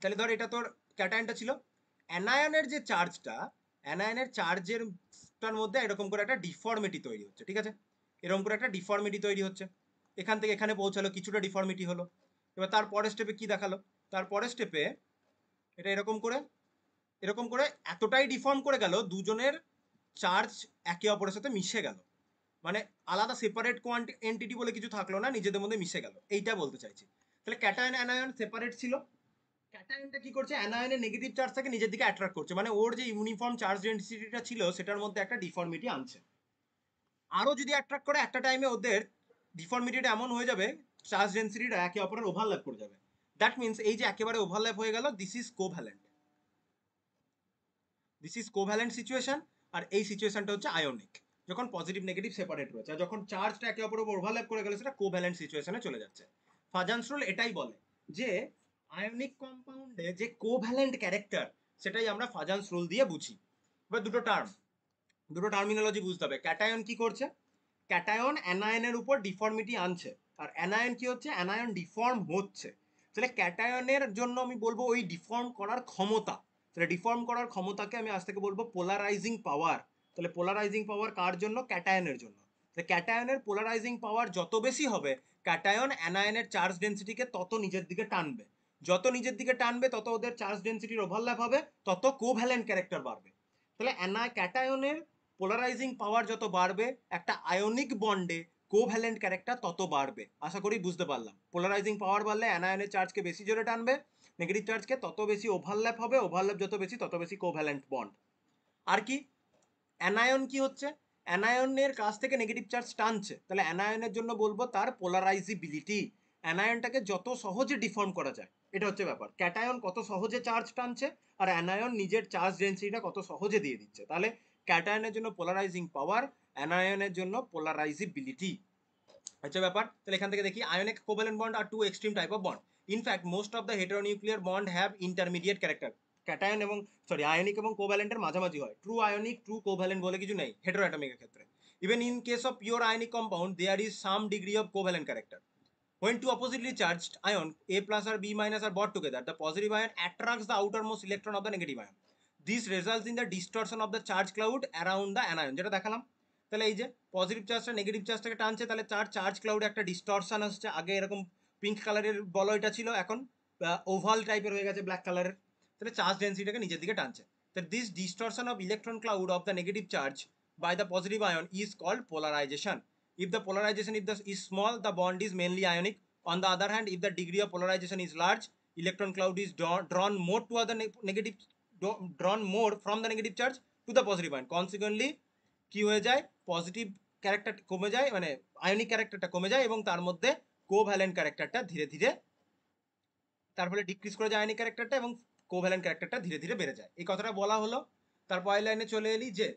তাহলে ধর এটা তোর ক্যাটায়নটা ছিল, অ্যানায়নের যে চার্জটা, অ্যানায়নের চার্জের টার মধ্যে এরকম করে একটা ডিফর্মিটি তৈরি হচ্ছে, ঠিক আছে, এরকম করে একটা ডিফর্মিটি তৈরি হচ্ছে, এখান থেকে এখানে পৌঁছালো, কিছুটা ডিফর্মিটি হলো। এবার তার পরের স্টেপে কি দেখালো, তার পরের স্টেপে এটা এরকম করে, এরকম করে এতটাই ডিফর্ম করে গেল, দুজনের চার্জ একে অপরের সাথে মিশে গেল, মানে আলাদা সেপারেট এন্টিটি বলে কিছু থাকলো না, নিজেদের মধ্যে মিশে গেল, এইটা বলতে চাইছি। তাহলে ক্যাটায়ন অ্যানায়ন সেপারেট ছিল, ক্যাটায়নটা কি করছে, অ্যানায়নের নেগেটিভ চার্জটাকে নিজের দিকে অ্যাট্রাক্ট করছে, মানে ওর যে ইউনিফর্ম চার্জ ডেন্সিটিটা ছিল সেটার মধ্যে একটা ডিফর্মিটি আনছে। আরো যদি অ্যাট্রাক্ট করে একটা টাইমে ওদের ডিফর্মিটিটা এমন হয়ে যাবে, চার্জ ডেন্সিটিটা একে অপরের ওভারল্যাপ করে যাবে। দ্যাট মিনস এই যে একেবারে ওভারল্যাপ হয়ে গেল, this is covalent, this is covalent situation. আর এই সিচুয়েশনটা হচ্ছে আয়নিক, যখন পজিটিভ নেগেটিভ সেপারেট রয়েছে, আর যখন চার্জটা একে অপরের ওভারল্যাপ করে গেলে সেটা কোভ্যালেন্ট সিচুয়েশনে চলে যাচ্ছে। ফাজান্স রুল এটাই বলে যে আয়নিক কম্পাউন্ডে যে কোভ্যালেন্ট ক্যারেক্টার, সেটাই আমরা ফাজান্স রুল দিয়ে বুঝি। এবার দুটো টার্ম, দুটো টার্মিনোলজি বুঝতে হবে। ক্যাটায়ন কি করছে, ক্যাটায়ন অ্যানায়নের উপর ডিফর্মিটি আনছে, আর অ্যানায়ন কি হচ্ছে, অ্যানায়ন ডিফর্ম হচ্ছে। তাহলে ক্যাটায়নের জন্য আমি বলবো ওই ডিফর্ম করার ক্ষমতা, তাহলে ডিফর্ম করার ক্ষমতাকে আমি আজ থেকে বলবো পোলারাইজিং পাওয়ার। তাহলে পোলারাইজিং পাওয়ার কার জন্য, ক্যাটায়নের জন্য। তাহলে ক্যাটায়নের পোলারাইজিং পাওয়ার যত বেশি হবে, ক্যাটায়ন অ্যানায়নের চার্জ ডেন্সিটিকে তত নিজের দিকে টানবে, যত নিজের দিকে টানবে তত ওদের চার্জ ডেন্সিটির ওভারল্যাপ হবে, তত কোভ্যালেন্ট ক্যারেক্টার বাড়বে। তাহলে ক্যাটায়নের পোলারাইজিং পাওয়ার যত বাড়বে একটা আয়নিক বন্ডে কোভ্যালেন্ট ক্যারেক্টার তত বাড়বে। আশা করি বুঝতে পারলাম। পোলারাইজিং পাওয়ার বাড়লে অ্যানায়নের চার্জকে বেশি জোরে টানবে, নেগেটিভ চার্জকে তত বেশি ওভারল্যাপ হবে, ওভারল্যাপ যত বেশি তত বেশি কোভ্যালেন্ট বন্ড। আর কি অ্যানায়ন কি হচ্ছে, অ্যানায়নের কাছ থেকে নেগেটিভ চার্জ টানছে, তাহলে অ্যানায়নের জন্য বলবো তার পোলারাইজিবিলিটি, অ্যানায়নটাকে যত সহজে ডিফর্ম করা যায়, এটা হচ্ছে ব্যাপার। ক্যাটায়ন কত সহজে চার্জ টানছে আর অ্যানায়ন নিজের চার্জ ডেন্সিটিটা কত সহজে দিয়ে দিচ্ছে। তাহলে ক্যাটায়নের জন্য পোলারাইজিং পাওয়ার, অ্যানায়নের জন্য পোলারাইজিবিলিটি হচ্ছে ব্যাপার। তাহলে এখান থেকে দেখি ionic covalent bond are two extreme type of bond. In fact most of the heteronuclear bond have intermediate character. Cation এবং আয়নিক এবং কোভ্যালেন্টের মাঝামাঝি হয়। ট্রু আয়নিক ট্রু কোভ্যালেন্ট বলে কিছু নেই হেটেরোঅ্যাটমিকের ক্ষেত্রে। Even in case of pure ionic compound there is some degree of covalent character. When two oppositely charged ion A plus or B minus are brought together, the positive ion attracts the outermost electron of the negative ion. This results in the distortion of the charge cloud around the anion, যেটা দেখালাম। তাহলে এই যে positive চার্জটা negative চার্জটাকে টানছে, তাহলে charge ক্লাউডে একটা distortion আসছে। আগে এরকম পিঙ্ক কালারের বলয়টা ছিল, এখন ওভাল টাইপের হয়ে গেছে ব্ল্যাক কালারের। তাহলে চার্জ ডেন্সিটিটাকে নিচের দিকে টানছে। তো this distortion of electron cloud of the negative charge by the positive ion is called polarization. If the polarization is small, the bond is mainly ionic. On the other hand, if the degree of polarization is large, electron cloud is drawn more to the negative, drawn more from the negative charge to the positive ion. Consequently, কি হয়ে যায়, positive character কমে যায়, মানে ionic ক্যারেক্টারটা কমে যায় এবং তার মধ্যে কোভ্যালেন্ট ক্যারেক্টারটা ধীরে ধীরে, তার ফলে ডিক্রিজ করে যায় আয়নিক ক্যারেক্টারটা এবং কোভ্যালেন্ট ক্যারেক্টারটা ধীরে ধীরে বেড়ে যায়। এই কথাটা বলা হলো। তার পরের লাইনে চলে এলি যে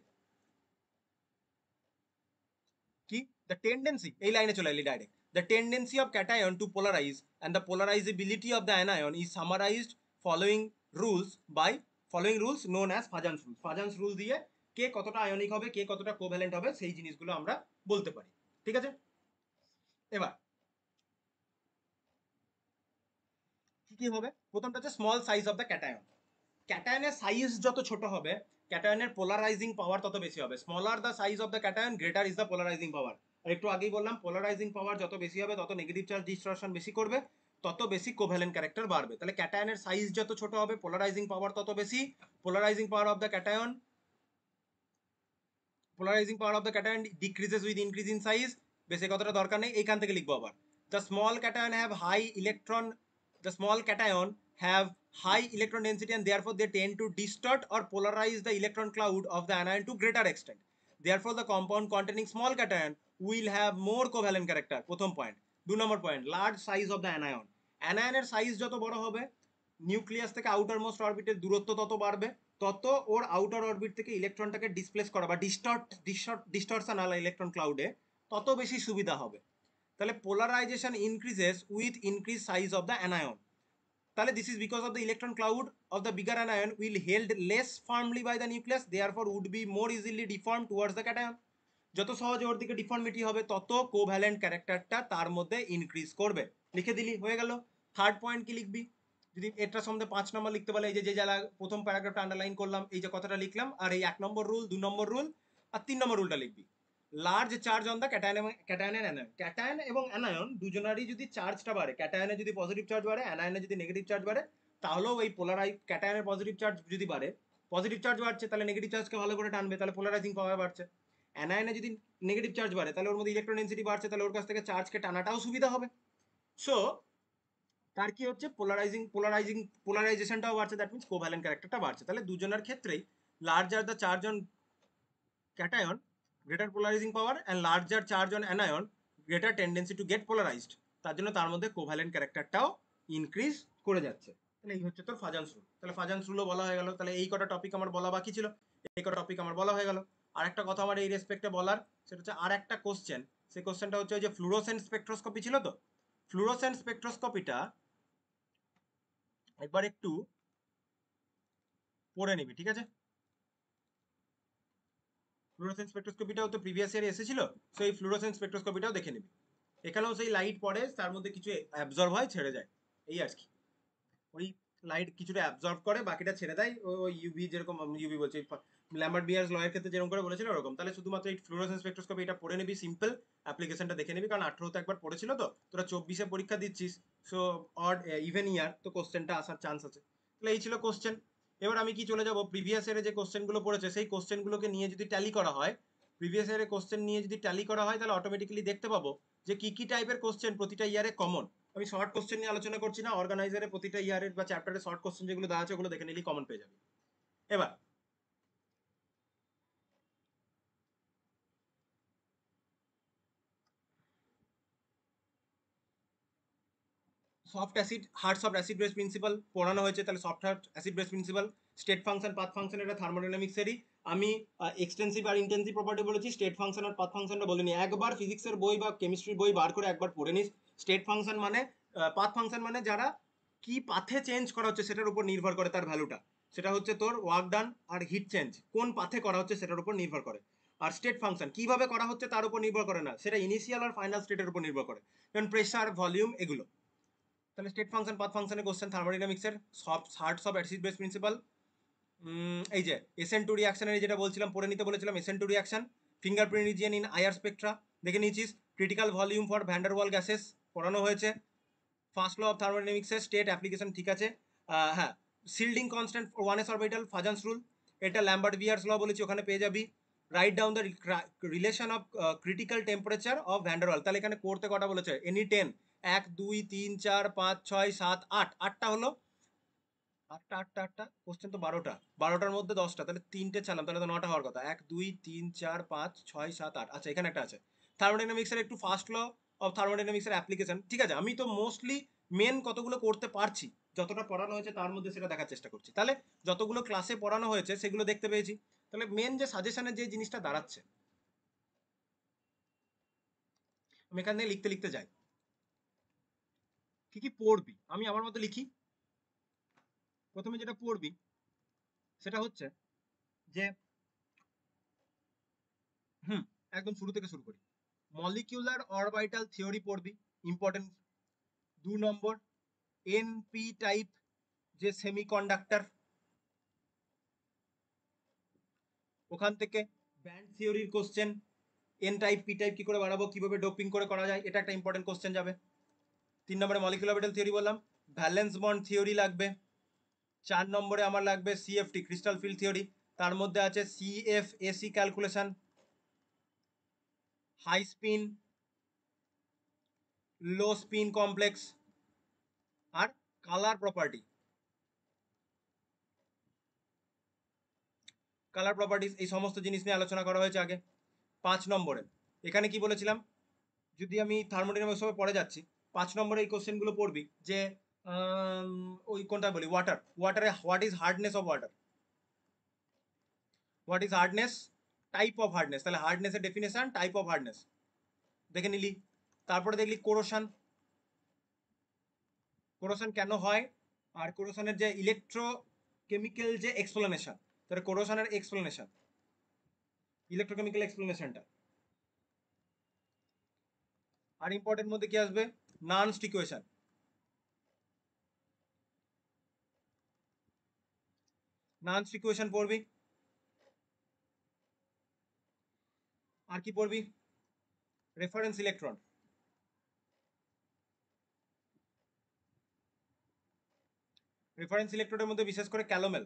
কি, দ্য টেন্ডেন্সি, এই লাইনে চলে এলি direct. The tendency of cation to polarize and the polarizability of the anion is summarized following rules by following rules known as Fajans rule. Fajans rule দিয়ে কে কতটা আয়নিক হবে, কে কতটা কোভ্যালেন্ট হবে, সেই জিনিসগুলো আমরা বলতে পারি। ঠিক আছে, এবার কি কি হবে, প্রথমটা হচ্ছে small size of the cation. ক্যাটায়নের সাইজ যত ছোট হবে, ক্যাটায়নের পোলারাইজিং পাওয়ার তত বেশি হবে। Smaller the size of the cation, greater is the polarizing power. আর একটু আগেই বললাম পোলারাইজিং পাওয়ার যত বেশি হবে তত নেগেটিভ চার্জ ডিস্টরশন বেশি করবে, তত বেশি কোভ্যালেন্ট ক্যারেক্টার বাড়বে। তাহলে ক্যাটায়নের সাইজ যত ছোট হবে, পোলারাইজিং পাওয়ার তত বেশি। Polarising power of the cation, polarising power of the cation decreases with increase in size. বেশি কথাটা দরকার নেই, এইখান থেকে লিখবো আবার। The small cation have high electron, the small cation have high electron density and therefore they tend to distort or polarize the electron cloud of the anion to greater extent. Therefore the compound containing small cation will have more covalent character. প্রথম point. 2 নম্বর point, large size of the anion. অ্যানায়নের size যত বড় হবে, nucleus থেকে outer most অরবিটের দূরত্ব তত বাড়বে, তত ওর আউটার অরবিট থেকে ইলেকট্রনটাকে ডিসপ্লেস করা বা ডিস্টরশন আলা ইলেকট্রন ক্লাউডে তত বেশি সুবিধা হবে। তাহলে polarization increases with increase size of the anion. তাহলে this is because of the electron cloud of the bigger anion will held less firmly by the nucleus, therefore would be more easily deform towards the cation. যত সহজে ওর দিকে deformity হবে তত covalent ক্যারেক্টারটা তার মধ্যে increase করবে। লিখে দিলি, হয়ে গেল। থার্ড পয়েন্ট কি লিখবি, যদি এটা সম্বন্ধে 5 নম্বর লিখতে বলে, এই যে যারা প্রথম প্যারাগ্রাফটা আন্ডারলাইন করলাম, এই যে কথাটা লিখলাম, আর এই 1 নম্বর রুল, 2 নম্বর রুল আর 3 নম্বর রুলটা লিখবি। Large charge on the cation এবং অ্যানায়ন। ক্যাটায়ন এবং অ্যানায়ন দুজনেরই যদি চার্জটা বাড়ে, ক্যাটায়নে যদি পজিটিভ চার্জ বাড়ে, অ্যানায়নে যদি নেগেটিভ চার্জ বাড়ে, তাহলেও এই ক্যাটায়নের পজিটিভ চার্জ যদি বাড়ে, পজিটিভ চার্জ বাড়ছে তাহলে নেগেটিভ চার্জকে ভালো করে টানবে, তাহলে পোলারাইজিং পাওয়ার বাড়ছে। অ্যানায়নে যদি নেগেটিভ চার্জ বাড়ে তাহলে ওর মধ্যে ইলেকট্রন ডেন্সিটি বাড়ছে, তাহলে ওর কাছ থেকে চার্জকে টানাটাও সুবিধা হবে। সো তার কি হচ্ছে, পোলারাইজেশনটাও বাড়ছে, দ্যাট মিনস কোভ্যালেন্ট ক্যারেক্টারটা বাড়ছে। তাহলে দুজনের ক্ষেত্রেই larger the charge on cation, greater polarizing power, and larger charge on anion, greater tendency to get polarized. তার জন্য তার মধ্যে কোভ্যালেন্ট ক্যারেক্টারটাও ইনক্রিজ করে যাচ্ছে। তাহলে এই হচ্ছে তোর ফাজান্স রুল। তাহলে ফাজান্স রুলও বলা হয়ে গেল। তাহলে এই কটা টপিক আমার বলা বাকি ছিল, এই কটা টপিক আমার বলা হয়ে গেল। আর একটা কথা আমার এই রেসপেক্টে বলার, সেটা হচ্ছে আর একটা কোশ্চেন। সেই কোশ্চেনটা হচ্ছে ওই যে ফ্লুরোসেন্ট স্পেকট্রোস্কোপি ছিল, তো ফ্লুরোসেন্ট স্পেকট্রোস্কোপিটা একবার একটু পড়ে নিবি, ঠিক আছে? ফ্লুরোসেন্ট স্পেকট্রোস্কোপিটাও তো প্রিভিয়াস ইয়ারে এসেছিল, সো এই ফ্লুরোসেন্ট স্পেকট্রোস্কোপিটাও দেখে নিবি। এখানেও সেই লাইট পড়ে, তার মধ্যে কিছু অ্যাবজর্ব হয়, ছেড়ে যায়, এই আর কি। ওই লাইট কিছুটা অ্যাবজর্ব করে, বাকিটা ছেড়ে দেয়। ওই ইউভি, যেরকম ইউভি বলছে, ল্যাম্বার্ট বিয়ার্স লয়ের ক্ষেত্রে যেরকম করে বলেছিল ওরকম। তাহলে শুধুমাত্র এই ফ্লুরোসেন্স স্পেকট্রোস্কোপি এটা পড়ে নিবি, সিম্পল অ্যাপ্লিকেশনটা দেখে নিবি, কারণ 18তে একবার পড়েছিল, তো তোরা 24-এ পরীক্ষা দিচ্ছিস, সো অড ইভেন ইয়ার, তো কোশ্চেনটা আসার চান্স আছে। তাহলে এই ছিল কোশ্চেন। এবার আমি কি চলে যাব প্রিভিয়াস ইয়ারে যে কোশ্চেনগুলো পড়েছে সেই কোশ্চেনগুলোকে নিয়ে যদি ট্যালি করা হয়, প্রিভিয়াস ইয়ারে কোশ্চেন নিয়ে যদি ট্যালি করা হয় তাহলে অটোমেটিক্যালি দেখতে পাবো যে কি কি টাইপের কোশ্চেন প্রতিটা ইয়ারে কমন। আমি শর্ট কোশ্চেন নিয়ে আলোচনা করছি না, অর্গানাইজারে প্রতিটা ইয়ারের বা চ্যাপ্টারের শর্ট কোশ্চেন যেগুলো দেওয়া আছে ওগুলো দেখে নিলেই কমন পেয়ে যাবে। এবার soft acid hertz of acid base principal পড়ানো হয়েছে, তাহলে soft hard acid base principal, state function path function, এটা থার্মোডাইনামিক্সেরই। আমি এক্সটেন্সিভ আর ইন্টেন্সিভ প্রপার্টি বলেছি, স্টেট ফাংশন আর পাথ ফাংশনটা বলিনি। একবার ফিজিক্সের বই বা কেমিস্ট্রির বই বার করে একবার পড়ে নিস। স্টেট ফাংশন মানে পাথ ফাংশন মানে যারা কি পাথে চেঞ্জ করা হচ্ছে সেটার উপর নির্ভর করে তার ভ্যালুটা, সেটা হচ্ছে তোর ওয়ার্ক ডান আর হিট চেঞ্জ কোন পাথে করা হচ্ছে সেটার উপর নির্ভর করে। আর স্টেট ফাংশন কিভাবে করা হচ্ছে তার উপর নির্ভর করে না, সেটা ইনিশিয়াল আর ফাইনাল স্টেটের উপর নির্ভর করে, যেমন প্রেসার, ভলিউম, এগুলো। তাহলে স্টেট ফাংশন পাথ ফাংশনের কোশ্চেন থার্মোডাইনামিক্সের সব hearts of acid base principle. এই যে এসএন টু রিঅ্যাকশনের যেটা বলছিলাম পড়ে নিতে বলেছিলাম, S N two reaction, fingerprint region in IR spectra দেখে নিয়েছিস, critical volume for van der Waal gases পড়ানো হয়েছে, ফার্স্ট ল অফ থার্মোডাইনামিক্সের স্টেট অ্যাপ্লিকেশন ঠিক আছে। হ্যাঁ, shielding constant one S orbital Fajans rule, এটা ল্যাম্বার্ট ভিয়ার্স ল বলেছি ওখানে পেয়ে যাবি। Right down the relation of critical temperature of van der Waal, তাহলে এখানে করতে কটা বলেছে, এনি 10, 1 2 3 4 5 6 7 8, আটটা হলো, আটটা আটটা আটটা কোশ্চেন তো 12টা, 12টার মধ্যে 10টা, তাহলে তিনটে ছাড়লাম, তাহলে তো 9টা হওয়ার কথা, 1 2 3 4 5 6 7 8। আচ্ছা এখানে একটা আছে থার্মোডাইনামিক্সের একটু ফার্স্ট ল অফ থার্মোডাইনামিক্সের অ্যাপ্লিকেশন, ঠিক আছে। আমি তো মোস্টলি মেন কতগুলো করতে পারছি, যতটা পড়ানো হয়েছে তার মধ্যে সেটা দেখার চেষ্টা করছি, তাহলে যতগুলো ক্লাসে পড়ানো হয়েছে সেগুলো দেখতে পেয়েছি। তাহলে মেন যে সাজেশনের যে জিনিসটা দাঁড়াচ্ছে, আমি এখান থেকে লিখতে লিখতে যাই, কি কি পড়বি আমি আমার মতো লিখি। প্রথমে যেটা পড়বি সেটা হচ্ছে যে হুম একদম শুরু থেকে শুরু করি, মলিকিউলার অরবিটাল থিওরি পড়বি, ইম্পর্টেন্ট। 2 নম্বর, এনপি টাইপ যে সেমিকন্ডাক্টর, ওখান থেকে ব্যান্ড থিওরির question, N type P type কি করে বাড়াবো, কিভাবে ডোপিং করে করা যায়, এটা একটা ইম্পর্টেন্ট কোশ্চেন যাবে। 3 নম্বরে মলিকুলার অরবিটাল থিওরি বললাম, ভ্যালেন্স বন্ড থিওরি লাগবে। 4 নম্বরে আমার লাগবে সিএফটি ক্রিস্টাল ফিল্ড থিওরি, তার মধ্যে আছে CFSE calculation, high spin, low spin complex, আর কালার প্রপার্টি, কালার প্রপার্টিস, এই সমস্ত জিনিস নিয়ে আলোচনা করা হয়েছে আগে। 5 নম্বরে এখানে কি বলেছিলাম, যদি আমি থার্মোডাইনামিক্স হিসেবে পড়ে যাচ্ছি, 5 নম্বরে এই কোশ্চেনগুলো পড়বি যে ওই কোনটা বলি, ওয়াটারে what is hardness of water, what is hardness, type of hardness, তাহলে হার্ডনেসের ডেফিনেশন, টাইপ অফ হার্ডনেস দেখে নিলি। তারপরে দেখলি কোরোশন, কোরোশন কেন হয়, আর কোরোশনের যে ইলেকট্রোকেমিক্যাল যে এক্সপ্লেনেশন, তাহলে কোরোশনের এক্সপ্লেনেশন, ইলেকট্রোকেমিক্যাল এক্সপ্লেনেশনটা। আর ইম্পর্টেন্ট মধ্যে কি আসবে, নানস্ট ইকুয়েশন, নানস্ট ইকুয়েশন পড়বি। আর কি পড়বি, রেফারেন্স ইলেকট্রন, রেফারেন্স ইলেকট্রোডের মধ্যে বিশেষ করে ক্যালোমেল,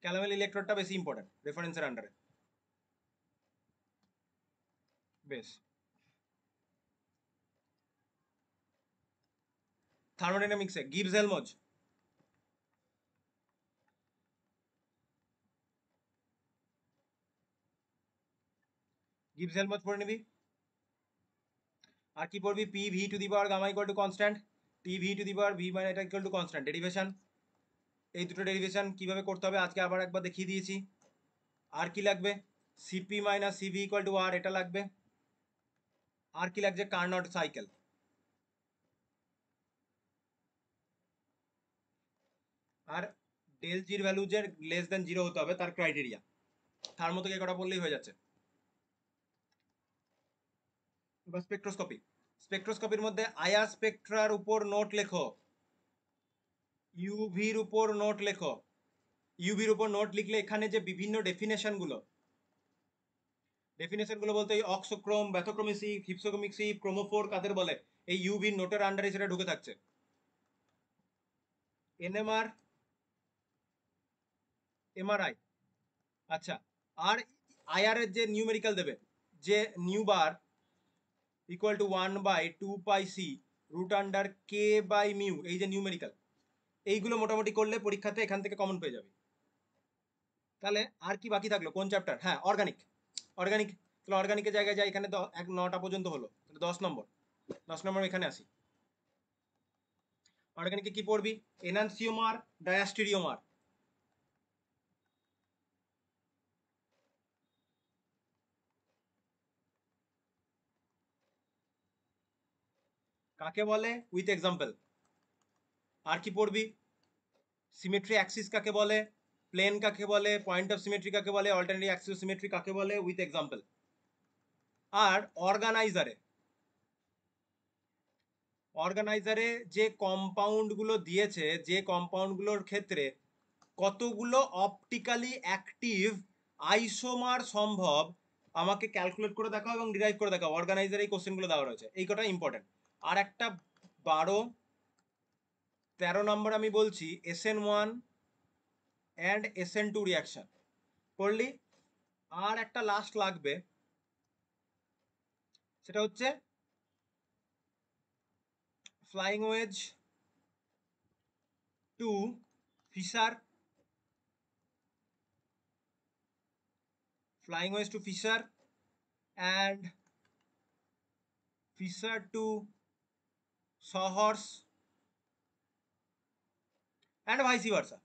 ক্যালোমেল ইলেকট্রোডটা বেশি ইম্পর্টেন্ট রেফারেন্সের আন্ডারে। বেশ, থার্মোডাইনামিক্সে গিবস হেলমজ, গিবস হেলমজ পড়ে নিবি। আর কি পড়বি, P V to the power gamma equal to constant, T V to the power V মানে এটা ইকুয়াল টু কনস্ট্যান্ট, ডেরিভেশন, এই দুটো ডেরিভেশন কিভাবে করতে হবে আজকে আবার একবার দেখিয়ে দিয়েছি। আর কি লাগবে, CP minus CV equal to R, এটা লাগবে। আর কি লাগছে, কার্নট সাইকেল, আর ডেল জির ভ্যালু যে লেস দেন 0 হতে হবে তার ক্রাইটেরিয়া, থার্মো থেকে কটা বললেই হয়ে যাচ্ছে। এবার স্পেকট্রোস্কোপি, স্পেকট্রোস্কোপির মধ্যে আয়ার স্পেকট্রার উপর নোট লেখো, ইউভির উপর নোট লেখো, ইউভির উপর নোট লিখলে এখানে যে বিভিন্ন ডেফিনেশনগুলো বলতে এই অক্সোক্রোম, ব্যাথোক্রোমেসি, হিপসোক্রোমিক্সি, ক্রোমোফোর কাদের বলে, এই ইউভির নোটের আন্ডারে সেটা ঢুকে থাকছে। NMR, MRI. আচ্ছা, আর আইআর এর যে নিউমেরিক্যাল দেবে, যে nu bar equal to 1/2πc root under k by mu, এই যে নিউমেরিক্যাল, এইগুলো মোটামুটি করলে পরীক্ষাতে এখান থেকে কমন পেয়ে যাবে। তাহলে আর কি বাকি থাকলো, কোন চ্যাপ্টার? হ্যাঁ, অর্গানিক। অর্গানিক, তাহলে অর্গানিকের জায়গায় যাই, এখানে 9টা পর্যন্ত হলো, তাহলে 10 নম্বর। 10 নম্বর এখানে আসি। অর্গানিকে কি পড়বি? এনানসিওমার, ডায়াস্টেরিওমার। কাকে বলে? With example. আর কি পড়বি? সিমেট্রি অ্যাক্সিস কাকে বলে, প্লেন কাকে বলে, পয়েন্ট অফ সিমেট্রি কাকে বলে, অল্টারনেটিভ অ্যাক্সিস সিমেট্রি কাকে বলে, উইথ এক্সাম্পল। আর অর্গানাইজারে, অর্গানাইজারে যে কম্পাউন্ডগুলো দিয়েছে, যে কম্পাউন্ডগুলোর ক্ষেত্রে কতগুলো অপটিক্যালি অ্যাক্টিভ আইসোমার সম্ভব, আমাকে ক্যালকুলেট করে দেখাও এবং ডিরাইভ করে দেখাও। অর্গানাইজারে এই কোশ্চেনগুলো দেওয়া রয়েছে, এই কটা ইম্পর্টেন্ট। আর একটা 12-13 নম্বর আমি বলছি, SN1 অ্যান্ড SN2 রিয়াকশন করলি। আর একটা লাস্ট লাগবে, সেটা হচ্ছে flying wedge to Fischer, flying wedge to Fisher and Fisher to Sawhorse and vice versa.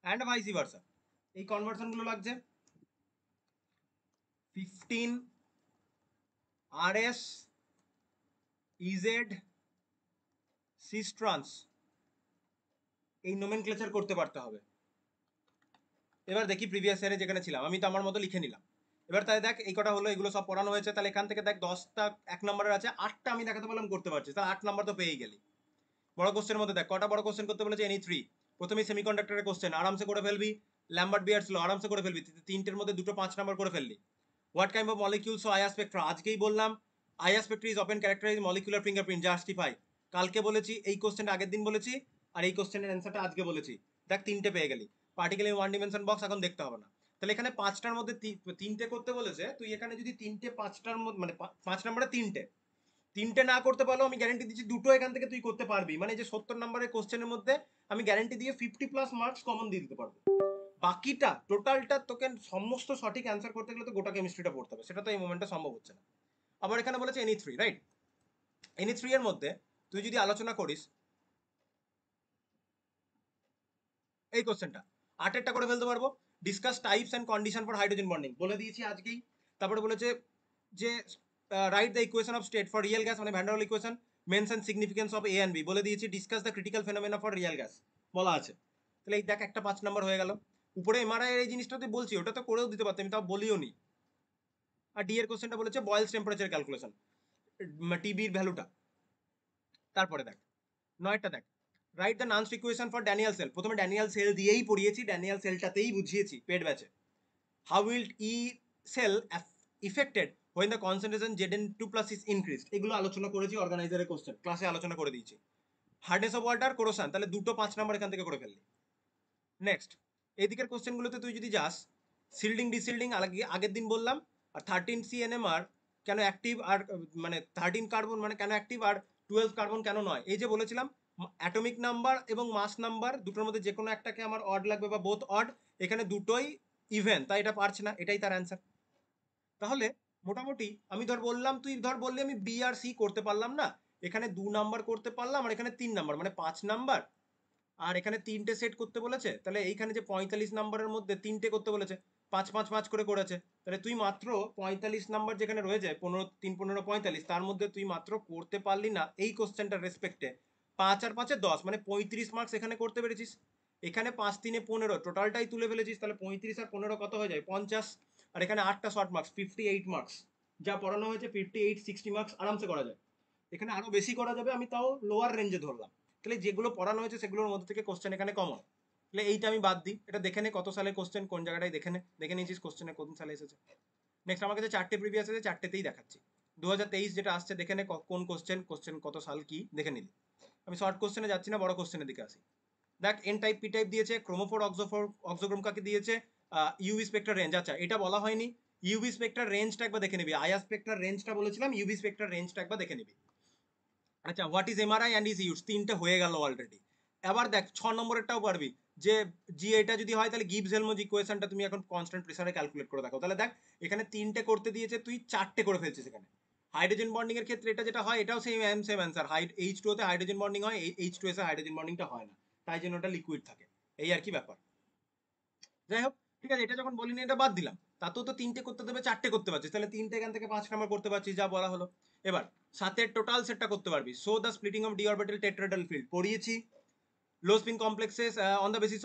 And vice versa. এই কনভার্সন গুলো লাগছে 15 RS EZ সিস ট্রান্স, এই নোমেনক্লেচার করতে পারতে হবে। এবার দেখি প্রিভিয়াস ইয়ারে যেখানে ছিলাম, আমি তো আমার মতো লিখে নিলাম। এবার তাই দেখ, এই কটা হলো, এগুলো সব পড়ানো হয়েছে। তাহলে এখান থেকে দেখ 10টা 1 নম্বরের আছে, 8টা আমি দেখাতে পারলাম করতে পারছি, তাহলে 8 নম্বর তো পেয়েই গেলি। বড় কোশ্চেনের মধ্যে দেখ কটা বড় কোশ্চেন করতে বলেছে, NE3। প্রথমেই সেমিকন্ডাক্টরের কোশ্চেন আরামসে করে ফেলবি, ল্যাম্বার্ট বিয়ার্স ল আরামসে করে ফেলবি, তিনটের মধ্যে দুটো 5 নম্বর করে ফেললি। হোয়াট কাইন্ড অফ মলিকিউলস ও আয়া স্পেকট্রা, আজকেই বললাম আয়া Spectra is often characterise molecular fingerprint justify. কালকে বলেছি এই কোশ্চেনটা, আগের দিন বলেছি, আর এই কোশ্চেনের অ্যান্সারটা আজকে বলেছি। দেখ 3টে পেয়ে গেলি। Particle in one dimension box এখন দেখতে হবে না। তাহলে এখানে 5টার মধ্যে 3টে করতে বলেছে, তুই এখানে যদি 3টে 5টার মধ্যে, মানে 5 নম্বরে 3টে না করতে পারলেও আমি গ্যারেন্টি দিচ্ছি দুটো এখান থেকে তুই করতে পারবি। মানে যে 70 নম্বরের কোশ্চেনের মধ্যে আমি গ্যারেন্টি দিয়ে 50+ মার্কস কমন দিয়ে দিতে পারবো। বাকিটা টোটালটা তোকে সমস্ত সঠিক অ্যান্সার করতে গেলে তো গোটা কেমিস্ট্রিটা পড়তে হবে, সেটা তো এই মোমেন্টে সম্ভব হচ্ছে না। আবার এখানে বলেছে NE3, রাইট? NE3 এর মধ্যে তুই যদি আলোচনা করিস এই কোশ্চেনটা, 8এরটা করে ফেলতে পারবো। Discuss types and condition for hydrogen bonding বলে দিয়েছি আজকেই। তারপরে বলেছে যে write the equation of state for real gas, মানে van der wall equation, mention significance of A and B বলে দিয়েছি। Discuss the critical phenomena for real gas বলা আছে। তাহলে এই দেখ একটা 5 নম্বর হয়ে গেল। উপরে এমআরআই এই জিনিসটা তুই বলছি, ওটা তো করেও দিতে পারতাম, আমি তাও বলিও নি। আর ডি এর কোশ্চেনটা বলেছে বয়েলস টেম্পারেচার ক্যালকুলেশন, টিবির ভ্যালুটা। তারপরে দেখ 9টা দেখ, রাইট দ্য নান্স ইকুয়েশন ফর ড্যানিয়াল সেল। প্রথমে ড্যানিয়াল সেল দিয়েই পড়িয়েছি, ড্যানিয়াল সেলটাতেই বুঝিয়েছি পেড ব্যাচে। How will E cell affected when the concentration Zn2+ is increased, এগুলো আলোচনা করেছি। অর্গানাইজারের কোশ্চেন ক্লাসে আলোচনা করে দিয়েছি। হার্ডনেস অফ ওয়াটার, কোরোশন, তাহলে দুটো 5 নম্বর এখান থেকে করে ফেললি। নেক্সট, এইদিকের কোশ্চেনগুলোতে তুই যদি যাস, সিল্ডিং ডিসিল্ডিং আগের দিন বললাম। আর 13 CNMR কেন অ্যাক্টিভ, আর মানে 13 কার্বন মানে কেন অ্যাক্টিভ, আর 12 কার্বন কেন নয়। এই যে বলেছিলাম অ্যাটমিক নাম্বার এবং মাস নাম্বার দুটোর মধ্যে যে কোনো একটাকে আমার অড লাগবে বা বোথ অড, এখানে দুটোই ইভেন, তাই এটা পারছে না, এটাই তার অ্যান্সার। তাহলে মোটামুটি আমি ধর বললাম, তুই ধর বললি আমি বি আর সি করতে পারলাম না, এখানে 2 নম্বর করতে পারলাম, আর এখানে 3 নম্বর, মানে 5 নম্বর। আর এখানে 3টে সেট করতে বলেছে, তাহলে এইখানে যে 45 নম্বরের মধ্যে 3টে করতে বলেছে, 5 5 5 করে করেছে। তাহলে তুই মাত্র 45 নম্বর যেখানে রয়েছে, 15 3 15 45, তার মধ্যে তুই মাত্র করতে পারলি না এই কোশ্চেনটার রেসপেক্টে 5 আর 5 10, মানে 35 মার্কস এখানে করতে পেরেছিস। এখানে 5 3 15, টোটালটাই তুলে ফেলেছিস, তাহলে 35 আর 15 কত হয়ে যায়, 50। আর এখানে 8টা শর্ট মার্কস, 58 মার্কস। যা পড়ানো হয়েছে 58 60 মার্কস আরামসে করা যায়। এখানে আরো বেশি করা যাবে, আমি তাও লোয়ার রেঞ্জে ধরলাম। তাহলে যেগুলো পড়ানো হয়েছে সেগুলোর মধ্যে থেকে কোশ্চেন এখানে কমন। তাহলে এইটা আমি বাদ দিই, এটা দেখে নে কত সালে কোশ্চেন কোন জায়গাটায়, দেখে নিয়েছিস কোশ্চেনে কোন সালে এসেছে। নেক্সট আমার কাছে 4টে প্রিভিয়াস আছে, 4টেতেই দেখাচ্ছি। 2023 যেটা আসছে দেখে নে কোন কোশ্চেন কত সাল কি দেখে নিলি। আমি শর্ট কোশ্চেনে যাচ্ছি না, বড় কোশ্চেনের দিকে আসি। দেখ এন টাইপ পি টাইপ দিয়েছে, ক্রোমোফোর অক্সোক্রোম কাকে দিয়েছে, ইউভি স্পেক্ট্রাল রেঞ্জ। আচ্ছা এটা বলা হয়নি, ইউভি স্পেক্ট্রাল রেঞ্জটা একবার দেখে নিবি, আয়া স্পেক্ট্রাল রেঞ্জটা বলেছিলাম, ইউভি স্পেক্ট্রাল রেঞ্জটা একবার দেখে নিবি। আচ্ছা what is MRI and is use, তিনটে হয়ে গেল অলরেডি। এবার দেখ 6 নম্বরেরটাও পারবি, যে জি এটা যদি হয় তাহলে গিবস হেলমজ ইকুয়েশনটা তুমি এখন কনস্ট্যান্ট প্রেসারে ক্যালকুলেট করে দেখো। তাহলে দেখ এখানে তিনটে করতে দিয়েছে, তুই 4টে করে ফেলছিস এখানে। হাইড্রোজেন বন্ডিং এর ক্ষেত্রে এটা যেটা হয়, এটাও সেম অ্যান্সার, H2O তে হাইড্রোজেন বন্ডিং হয়, H2S এ হাইড্রোজেন বন্ডিংটা হয় না, তাই জন্য ওটা লিকুইড থাকে, এই আর কি ব্যাপার। যাই হোক ঠিক আছে, এটা যখন বলিনি এটা বাদ দিলাম, তাতেও তো তিনটে করতে দেবে, 4টে করতে পারছিস, তাহলে তিনটে এখান থেকে 5 নম্বর করতে পারছিস, যা বলা হলো। এবার সাথের টোটাল সেটটা করতে পারবি। So the splitting of D orbital tetrahedral field পড়িয়েছি। Low spin complexes on the basis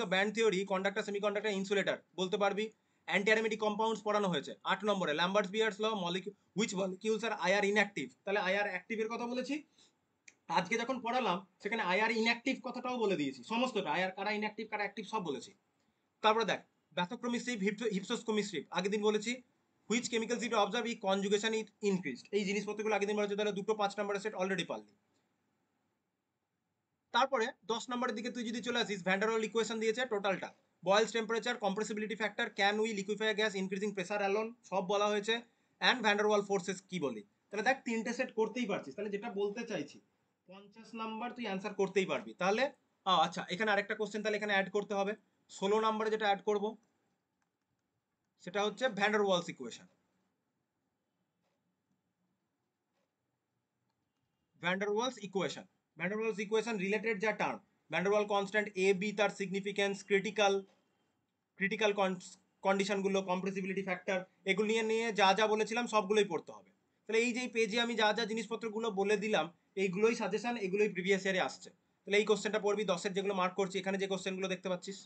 of band theory, conductor semiconductor insulator বলতে পারবি। অ্যান্টি অ্যারোমেটিক কম্পাউন্ডস পড়ানো হয়েছে 8 নম্বরে, Lambert's Beer's law, which molecules are IR inactive, তাহলে IR অ্যাক্টিভের কথা বলেছি। আজকে যখন পড়ালাম সেখানে আইআর ইনঅ্যাক্টিভ কথাটাও বলে দিয়েছি, সমস্তটা আইআর কারা ইনঅ্যাক্টিভ কারা অ্যাক্টিভ সব বলেছি। তারপরে দেখ ব্যাথোক্রোমিক স্ট্রিপ, হিপসোস্কোমিক স্ট্রিপ আগের দিন বলেছি। Which chemicals it observe E conjugation it increased, এই জিনিসপত্রগুলো আগের দিন বলেছি, তাহলে দুটো 5 নম্বরের সেট অলরেডি পারলি। তারপরে 10 নম্বরের দিকে তুই যদি চলে আসিস, ভ্যান্ডারওয়াল ইকুয়েশন দিয়েছে টোটালটা, বয়েলস temperature, compressibility factor, can we liquefy gas, increasing pressure alone, সব বলা হয়েছে। অ্যান্ড ভ্যান্ডারওয়াল ফোর্সেস কি বলি, তাহলে দেখ তিনটে সেট করতেই পারছিস, তাহলে যেটা বলতে চাইছি 50 নাম্বার তুই অ্যান্সার করতেই পারবি। তাহলে আচ্ছা এখানে আরেকটা কোশ্চেন তাহলে এখানে অ্যাড করতে হবে, 16 নম্বরে যেটা অ্যাড করব সেটা হচ্ছে van der Waals equation. Van der Waals equation, van der Waals equation related যা term, van der Waal constant, A B তার সিগনিফিকেন্স, ক্রিটিক্যাল কন্ডিশনগুলো, কম্প্রেসিবিলিটি ফ্যাক্টর, এগুলো নিয়ে নিয়ে যা যা বলেছিলাম সবগুলোই পড়তে হবে। তাহলে এই যে পেজে আমি যা যা জিনিসপত্রগুলো বলে দিলাম, এইগুলোই সাজেশন, এগুলোই প্রিভিয়াস ইয়ারে আসছে। তাহলে এই কোশ্চেনটা পড়বি, 10-এর যেগুলো মার্ক করছি, এখানে যে কোশ্চেনগুলো দেখতে পাচ্ছিস,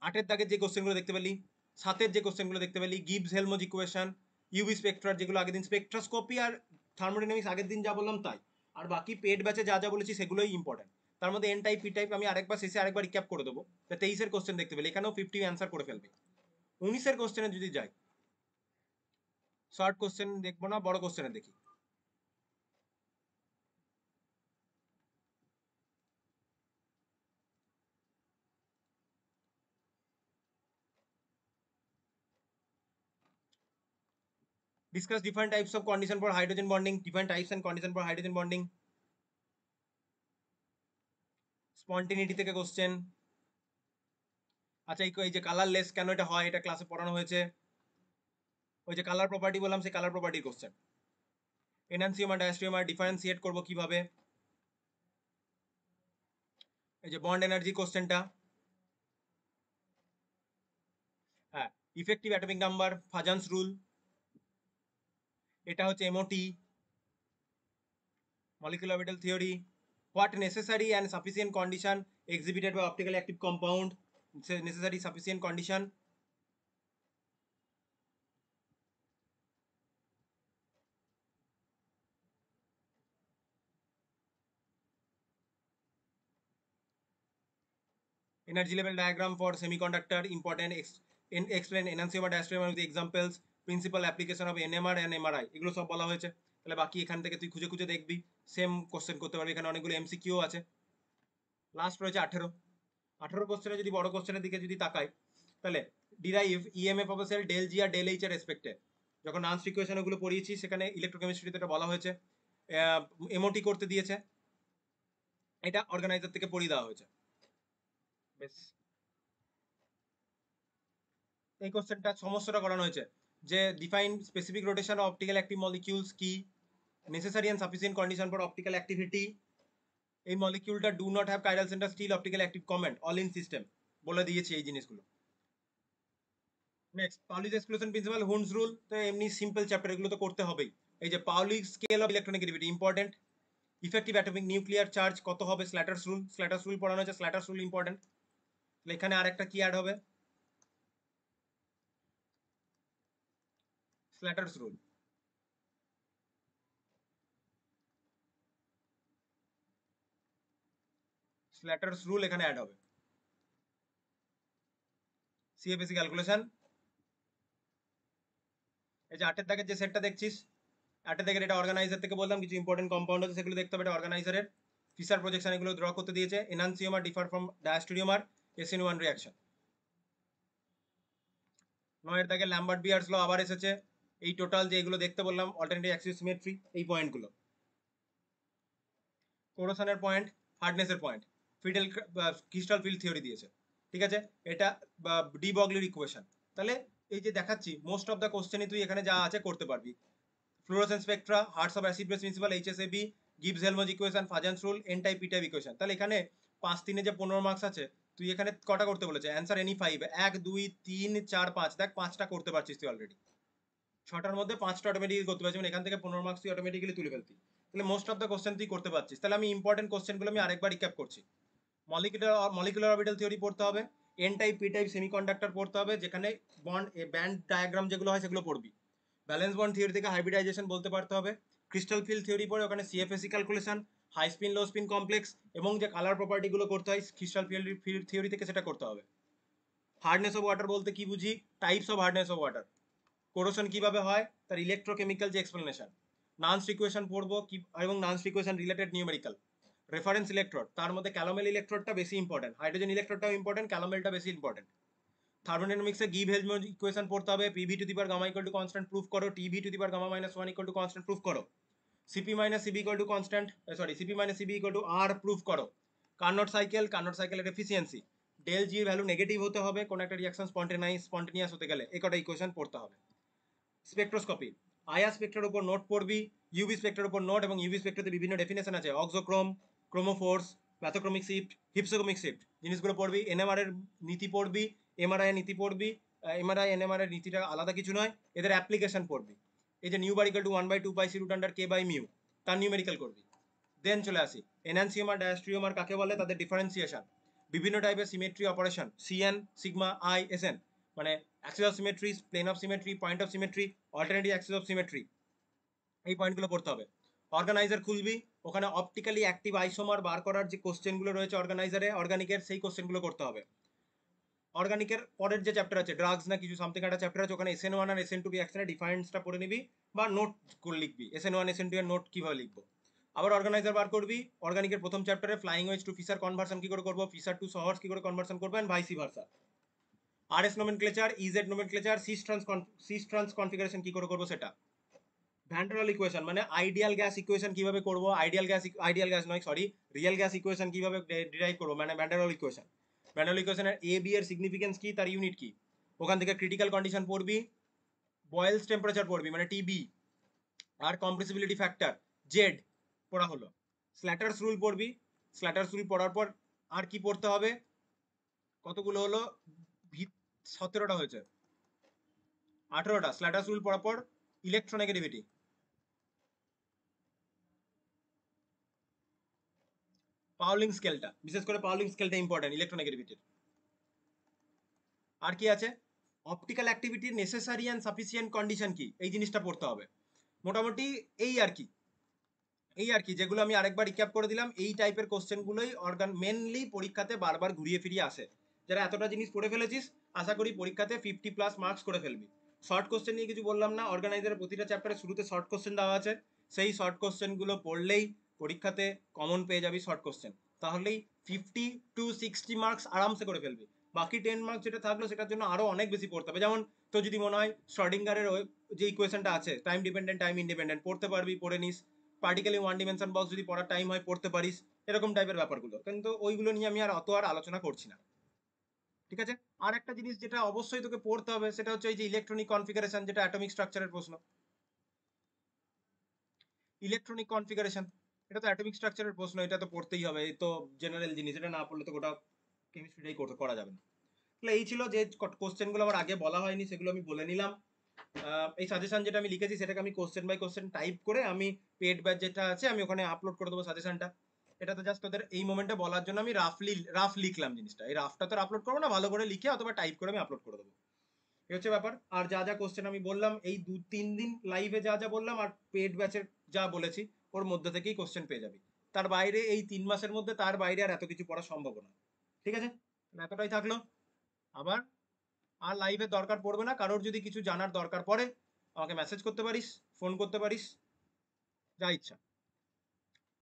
8-এর দাগের যে কোশ্চেনগুলো দেখতে পেলি, 7-এর যে কোশ্চেনগুলো দেখতে পেলি, গিবস হেলমজ ইকুয়েশন, ইউভি স্পেকট্রার যেগুলো আগের দিন, স্পেকট্রোস্কোপি আর থার্মোডাইনামিক্স আগের দিন যা বললাম তাই, আর বাকি পেড ব্যাচে যা যা বলেছি সেগুলোই ইম্পর্টেন্ট। তার মধ্যে এন টাইপ পি টাইপ আমি আরেকবার শেষে আরেকবার রিক্যাপ করে দেবো, 23-এর কোশ্চেন দেখতে পেলি, এখানেও 50 অ্যান্সার করে ফেলবি। 19-এর কোশ্চেনে যদি যাই, শর্ট কোশ্চেন দেখবো না, বড় কোশ্চেনে দেখি। Discuss different types of condition for hydrogen bonding, different types and condition for hydrogen bonding. স্পন্টেনিটি থেকে কোশ্চেন। আচ্ছা এই যে কালারলেস কেন এটা হয়, এটা ক্লাসে পড়ানো হয়েছে। ওই যে কালার প্রপার্টি বললাম, সেই কালার প্রপার্টির কোশ্চেন। এনান্সিয়াম আর ডায়াস্ট্রিয়াম আর ডিফারেন্সিয়েট করবো কিভাবে, এই যে বন্ড এনার্জি কোশ্চেনটা। হ্যাঁ, effective atomic number, Fajans rule, এটা হচ্ছে MOT, molecular orbital theory, what necessary and sufficient condition exhibited by optically active compound, necessary sufficient condition. Energy level diagram for semiconductor important, explain enantiomer diagram with examples, principal application of NMR and MRI, এগুলো সব বলা হয়েছে। তাহলে বাকি এখান থেকে তুই খুঁজে খুঁজে দেখবি, সেম কোশ্চেন করতে পারবি, এখানে অনেকগুলো এমসিকিউ আছে। লাস্ট রয়েছে 18 কোশ্চেনে যদি বড় কোশ্চেনের দিকে যদি তাকাই, তাহলে derive EMF of cell del G আর ডেল এইচ এর রেসপেক্টে, যখন আনস্ট ইকুয়েশন ওগুলো পড়িয়েছি সেখানে ইলেকট্রোকেমিস্ট্রিতে এটা বলা হয়েছে, এমওটি করতে দিয়েছে, এটা অর্গানাইজার থেকে পড়িয়ে দেওয়া হয়েছে। বেশ, এই কোশ্চেনটা সমস্যাটা করানো হয়েছে, যে define specific rotation of optical active molecules কি, necessary and sufficient condition for optical activity, এই মলিকিউলটা do not have chiral center, still optical active comment, all in system, বলে দিয়েছি এই জিনিসগুলো। Next Pauli's exclusion principle, Hund's rule, তো এমনি simple chapter, এগুলো তো করতে হবেই। এই যে Pauli's scale of electronegativity important, effective atomic nuclear charge কত হবে, স্ল্যাটার্স রুল পড়ানো হয়েছে, স্ল্যাটার্স রুল ইম্পর্টেন্ট। এখানে আরেকটা কি অ্যাড হবে, স্ল্যাটার্স রুল। স্ল্যাটার্স রুল এখানে অ্যাড হবে। সিএফএসি ক্যালকুলেশন, এই যে 8-এর দাগের যে সেটটা দেখছিস, একটা দেখেন এটা অর্গানাইজার থেকে বললাম কিছু ইম্পর্টেন্ট কম্পাউন্ড আছে সেগুলো দেখতে হবে। এটা অর্গানাইজারের ফিশার প্রজেকশন এগুলো ড্র করতে দিয়েছে। Enantiomer differ from diastereomer SN1 reaction. 9 এর দাগে ল্যাম্বার্ট বিয়ার্স ল আবার এসেছে। এই টোটাল যে এগুলো দেখতে বললাম অল্টারনেটিভ অ্যাক্সিস সিমেট্রি, এই পয়েন্টগুলো কোরোশনের পয়েন্ট, হার্ডনেসের পয়েন্ট, ফিডেল ক্রিস্টাল ফিল্ড থিওরি দিয়েছে। ঠিক আছে, এটা ডি বগলির ইকুয়েশন। তাহলে এই যে দেখাচ্ছি মোস্ট অফ দ্য কোশ্চেনই তুই এখানে যা আছে করতে পারবি। Fluorescence spectra, hards of acid base principle, HSAB, Gibbs Helmholtz equation, Fajans rule, N type P type equation. তাহলে এখানে 5-3 যে 15 মার্কস আছে, তুই এখানে কটা করতে বলেছে? অ্যান্সার এনি 5, 1 2 3 4 5, দেখ 5টা করতে পারছিস তুই অলরেডি। 6টার মধ্যে 5টা অটোমেটিক্যালি করতে পারছিস, মানে এখান থেকে 15 মার্কস তুই অটোমেটিক্যালি তুলে ফেলতি। তাহলে মোস্ট অফ দ্য কোশ্চেন তুই করতে পারছিস। তাহলে আমি ইম্পর্টেন্ট কোশ্চেনগুলো আমি আরেকবার রিক্যাপ করছি। মলিকুলার অরবিটাল থিওরি পড়তে হবে, N type P type semiconductor পড়তে হবে, যেখানে বন্ড ব্যান্ড ডায়াগ্রাম যেগুলো হয় সেগুলো পড়বি। ব্যালেন্স বন্ড থিওরি থেকে হাইব্রিডাইজেশন বলতে পারতে হবে। ক্রিস্টাল ফিল্ড থিওরি পড়ে ওখানে CFSE calculation, high spin low spin complex এবং যে কালার প্রপার্টিগুলো করতে হয় ক্রিস্টাল ফিল্ড থিওরি থেকে সেটা করতে হবে। হার্ডনেস অফ ওয়াটার বলতে কি বুঝি? Types of hardness of water, corrosion কিভাবে হয় তার ইলেকট্রোকেমিক্যাল যে এক্সপ্লেনেশন, নান্স ইকুয়েশন পড়বো কি এবং নান্স equation related numerical, reference electrode, তার মধ্যে ক্যালোমেল ইলেকট্রোডটা বেশি ইম্পর্টেন্ট, হাইড্রোজেন ইলেকট্রোডটাও ইম্পর্টেন্ট, ক্যালোমেলটা বেশি ইম্পর্টেন্ট। থার্মোডাইনামিক্সে গিভ হেলমজ ইকুয়েশন পড়তে হবে, PV to the power gamma equal to constant proof করো, TB to the power gamma minus 1 equal to constant proof করো, CP minus CB equal to constant CP minus CB equal to R proof করো। Carnot সাইকেলের efficiency, del G value negative হতে হবে কোন একটা reaction spontaneous হতে গেলে, এই কটা ইকুয়েশন পড়তে হবে। স্পেকট্রোস্কোপি, আয়া স্পেক্ট্রের উপর নোট পড়বি, ইউভি স্পেক্ট্রের উপর নোট, এবং ইউভি স্পেক্ট্রেতে বিভিন্ন ডেফিনেশন আছে, অক্সোক্রোম, ক্রোমোফোর্স, ম্যাথোক্রোমিক শিফট, হিপসোক্রোমিক শিফট, জিনিসগুলো পড়বি। NMR এর নীতি পড়বি, MRI এর নীতি পড়বি। MRI NMR এর নীতিটা আলাদা কিছু নয়, এদের অ্যাপ্লিকেশন পড়বি। এই যে nu bar equal to 1/2 pi c root under k by mu, তার নিউমেরিক্যাল করবি। দেন চলে আসি এনানসিওমার ডায়াস্ট্রিওমার কাকে বলে, তাদের ডিফারেন্সিয়েশন, বিভিন্ন টাইপের symmetry operation, CN, sigma, I, SN, মানে axis of symmetry, plane of symmetry, point of symmetry, alternative axis of symmetry, এই পয়েন্টগুলো পড়তে হবে। অর্গানাইজার খুলবি, ওখানে অপটিক্যালি অ্যাক্টিভ আইসোমার বার করার যে কোশ্চেনগুলো রয়েছে অর্গানাইজারে, অর্গানিকের সেই কোশ্চেনগুলো করতে হবে। অর্গানিকের পরের যে চ্যাপ্টার আছে ড্রাগস না কিছু সামথিং একটা চ্যাপ্টার আছে, ওখানে SN1 আর SN2 রিঅ্যাকশনের ডিফারেন্সটা পড়ে নিবি বা নোট করে লিখবি, SN1 SN2 এর নোট কিভাবে লিখবো। আবার অর্গানাইজার বার করবি, অর্গানিকের প্রথম চ্যাপ্টারে flying wedge to Fischer conversion কি করে করবো, ফিশার টু সহর্স কি করে কনভার্সন করবো, and vice versa. RS nomenclature, EZ nomenclature, cis trans configuration কি করে করবো সেটা। ভ্যান ডার ওয়াল ইকুয়েশন মানে আইডিয়াল গ্যাস ইকুয়েশন কিভাবে করবো, আইডিয়াল গ্যাস নয় সরি, রিয়েল গ্যাস ইকুয়েশন কিভাবে ডিরাইভ করবো, মানে ভ্যান ডার ওয়াল ইকুয়েশন। ভ্যান ডার ওয়াল ইকুয়েশনের AB এর সিগনিফিকেন্স কি, তার ইউনিট কি, ওখান থেকে ক্রিটিক্যাল কন্ডিশন পড়বি, বয়েলস টেম্পারেচার পড়বি মানে TB, আর কম্প্রেসিবিলিটি ফ্যাক্টর জেড পড়া হলো। স্ল্যাটার্স রুল পড়বি, স্ল্যাটার্স রুল পড়ার পর আর কি পড়তে হবে, কতগুলো হলো, 17টা হয়েছে, 18টা। স্ল্যাটার্স রুল পড়ার পর ইলেকট্রোনেগেটিভিটি, পাউলিং স্কেলটা, বিশেষ করে পাউলিং স্কেলটা ইম্পর্টেন্ট ইলেকট্রোনেগেটিভিটির। আর কি আছে, অপটিক্যাল অ্যাক্টিভিটির নেসেসারি অ্যান্ড সাফিসিয়েন্ট কন্ডিশন কি, এই জিনিসটা পড়তে হবে। মোটামুটি এই আর কি, যেগুলো আমি আরেকবার রিক্যাপ করে দিলাম, এই টাইপের কোশ্চেনগুলোই মেনলি পরীক্ষাতে বারবার ঘুরিয়ে ফিরিয়ে আসে। যারা এতটা জিনিস পড়ে ফেলেছিস আশা করি পরীক্ষাতে 50+ মার্কস করে ফেলবি। শর্ট কোশ্চেন নিয়ে কিছু বললাম না, অর্গানাইজারের প্রতিটা চ্যাপ্টারের শুরুতে শর্ট কোশ্চেন দেওয়া আছে, সেই শর্ট কোশ্চেনগুলো পড়লেই পরীক্ষাতে কমন পেয়ে যাবি শর্ট কোশ্চেন, তাহলেই 50 to 60 মার্কস আরামসে করে ফেলবি। বাকি 10 মার্কস যেটা থাকলো সেটার জন্য আরো অনেক বেশি পড়তে হবে। যেমন তো যদি মনে হয় শ্রডিঙ্গারের যে ইকুয়েশনটা আছে টাইম ডিপেন্ডেন্ট টাইম ইন্ডিপেন্ডেন্ট পড়তে পারবি, পড়ে নিস। পার্টিকুলারলি ওয়ান ডিমেনশন বক্স যদি পড়ার টাইম হয় পড়তে পারিস, এরকম টাইপের ব্যাপারগুলো, কিন্তু ওইগুলো নিয়ে আমি আর অত আলোচনা করছি না। ঠিক আছে, আর একটা জিনিস যেটা অবশ্যই তোকে পড়তে হবে সেটা হচ্ছে এই যে ইলেকট্রনিক কনফিগারেশন, যেটা অ্যাটমিক স্ট্রাকচারের প্রশ্ন। ইলেকট্রনিক কনফিগারেশন এটা তো অ্যাটমিক স্ট্রাকচারের প্রশ্ন, এটা তো পড়তেই হবে, এই তো জেনারেল জিনিস, এটা না পড়লে তো গোটা কেমিস্ট্রিটাই করা যাবে না। তাহলে এই ছিল যে কোশ্চেনগুলো আমার আগে বলা হয়নি সেগুলো আমি বলে নিলাম। এই সাজেশন যেটা আমি লিখেছি সেটাকে আমি কোশ্চেন বাই কোশ্চেন টাইপ করে আমি পেড ব্যাচ যেটা আছে আমি ওখানে আপলোড করে দেবো সাজেশনটা। এটা তো জাস্ট তোদের এই মোমেন্টে বলার জন্য আমি রাফ লিখলাম জিনিসটা, এই রাফটা তো আপলোড করবো না, ভালো করে লিখে অথবা টাইপ করে আমি আপলোড করে দেবো, এই হচ্ছে ব্যাপার। আর যা যা কোশ্চেন আমি বললাম এই 2-3 দিন লাইভে যা যা বললাম আর পেড ব্যাচের যা বলেছি ওর মধ্যে থেকেই কোশ্চেন পেয়ে যাবি, তার বাইরে এই 3 মাসের মধ্যে তার বাইরে আর এত কিছু পড়া সম্ভব না। ঠিক আছে, এতটাই থাকলো। আবার আর লাইভের দরকার পড়বে না, কারোর যদি কিছু জানার দরকার পড়ে আমাকে মেসেজ করতে পারিস, ফোন করতে পারিস, যা ইচ্ছা।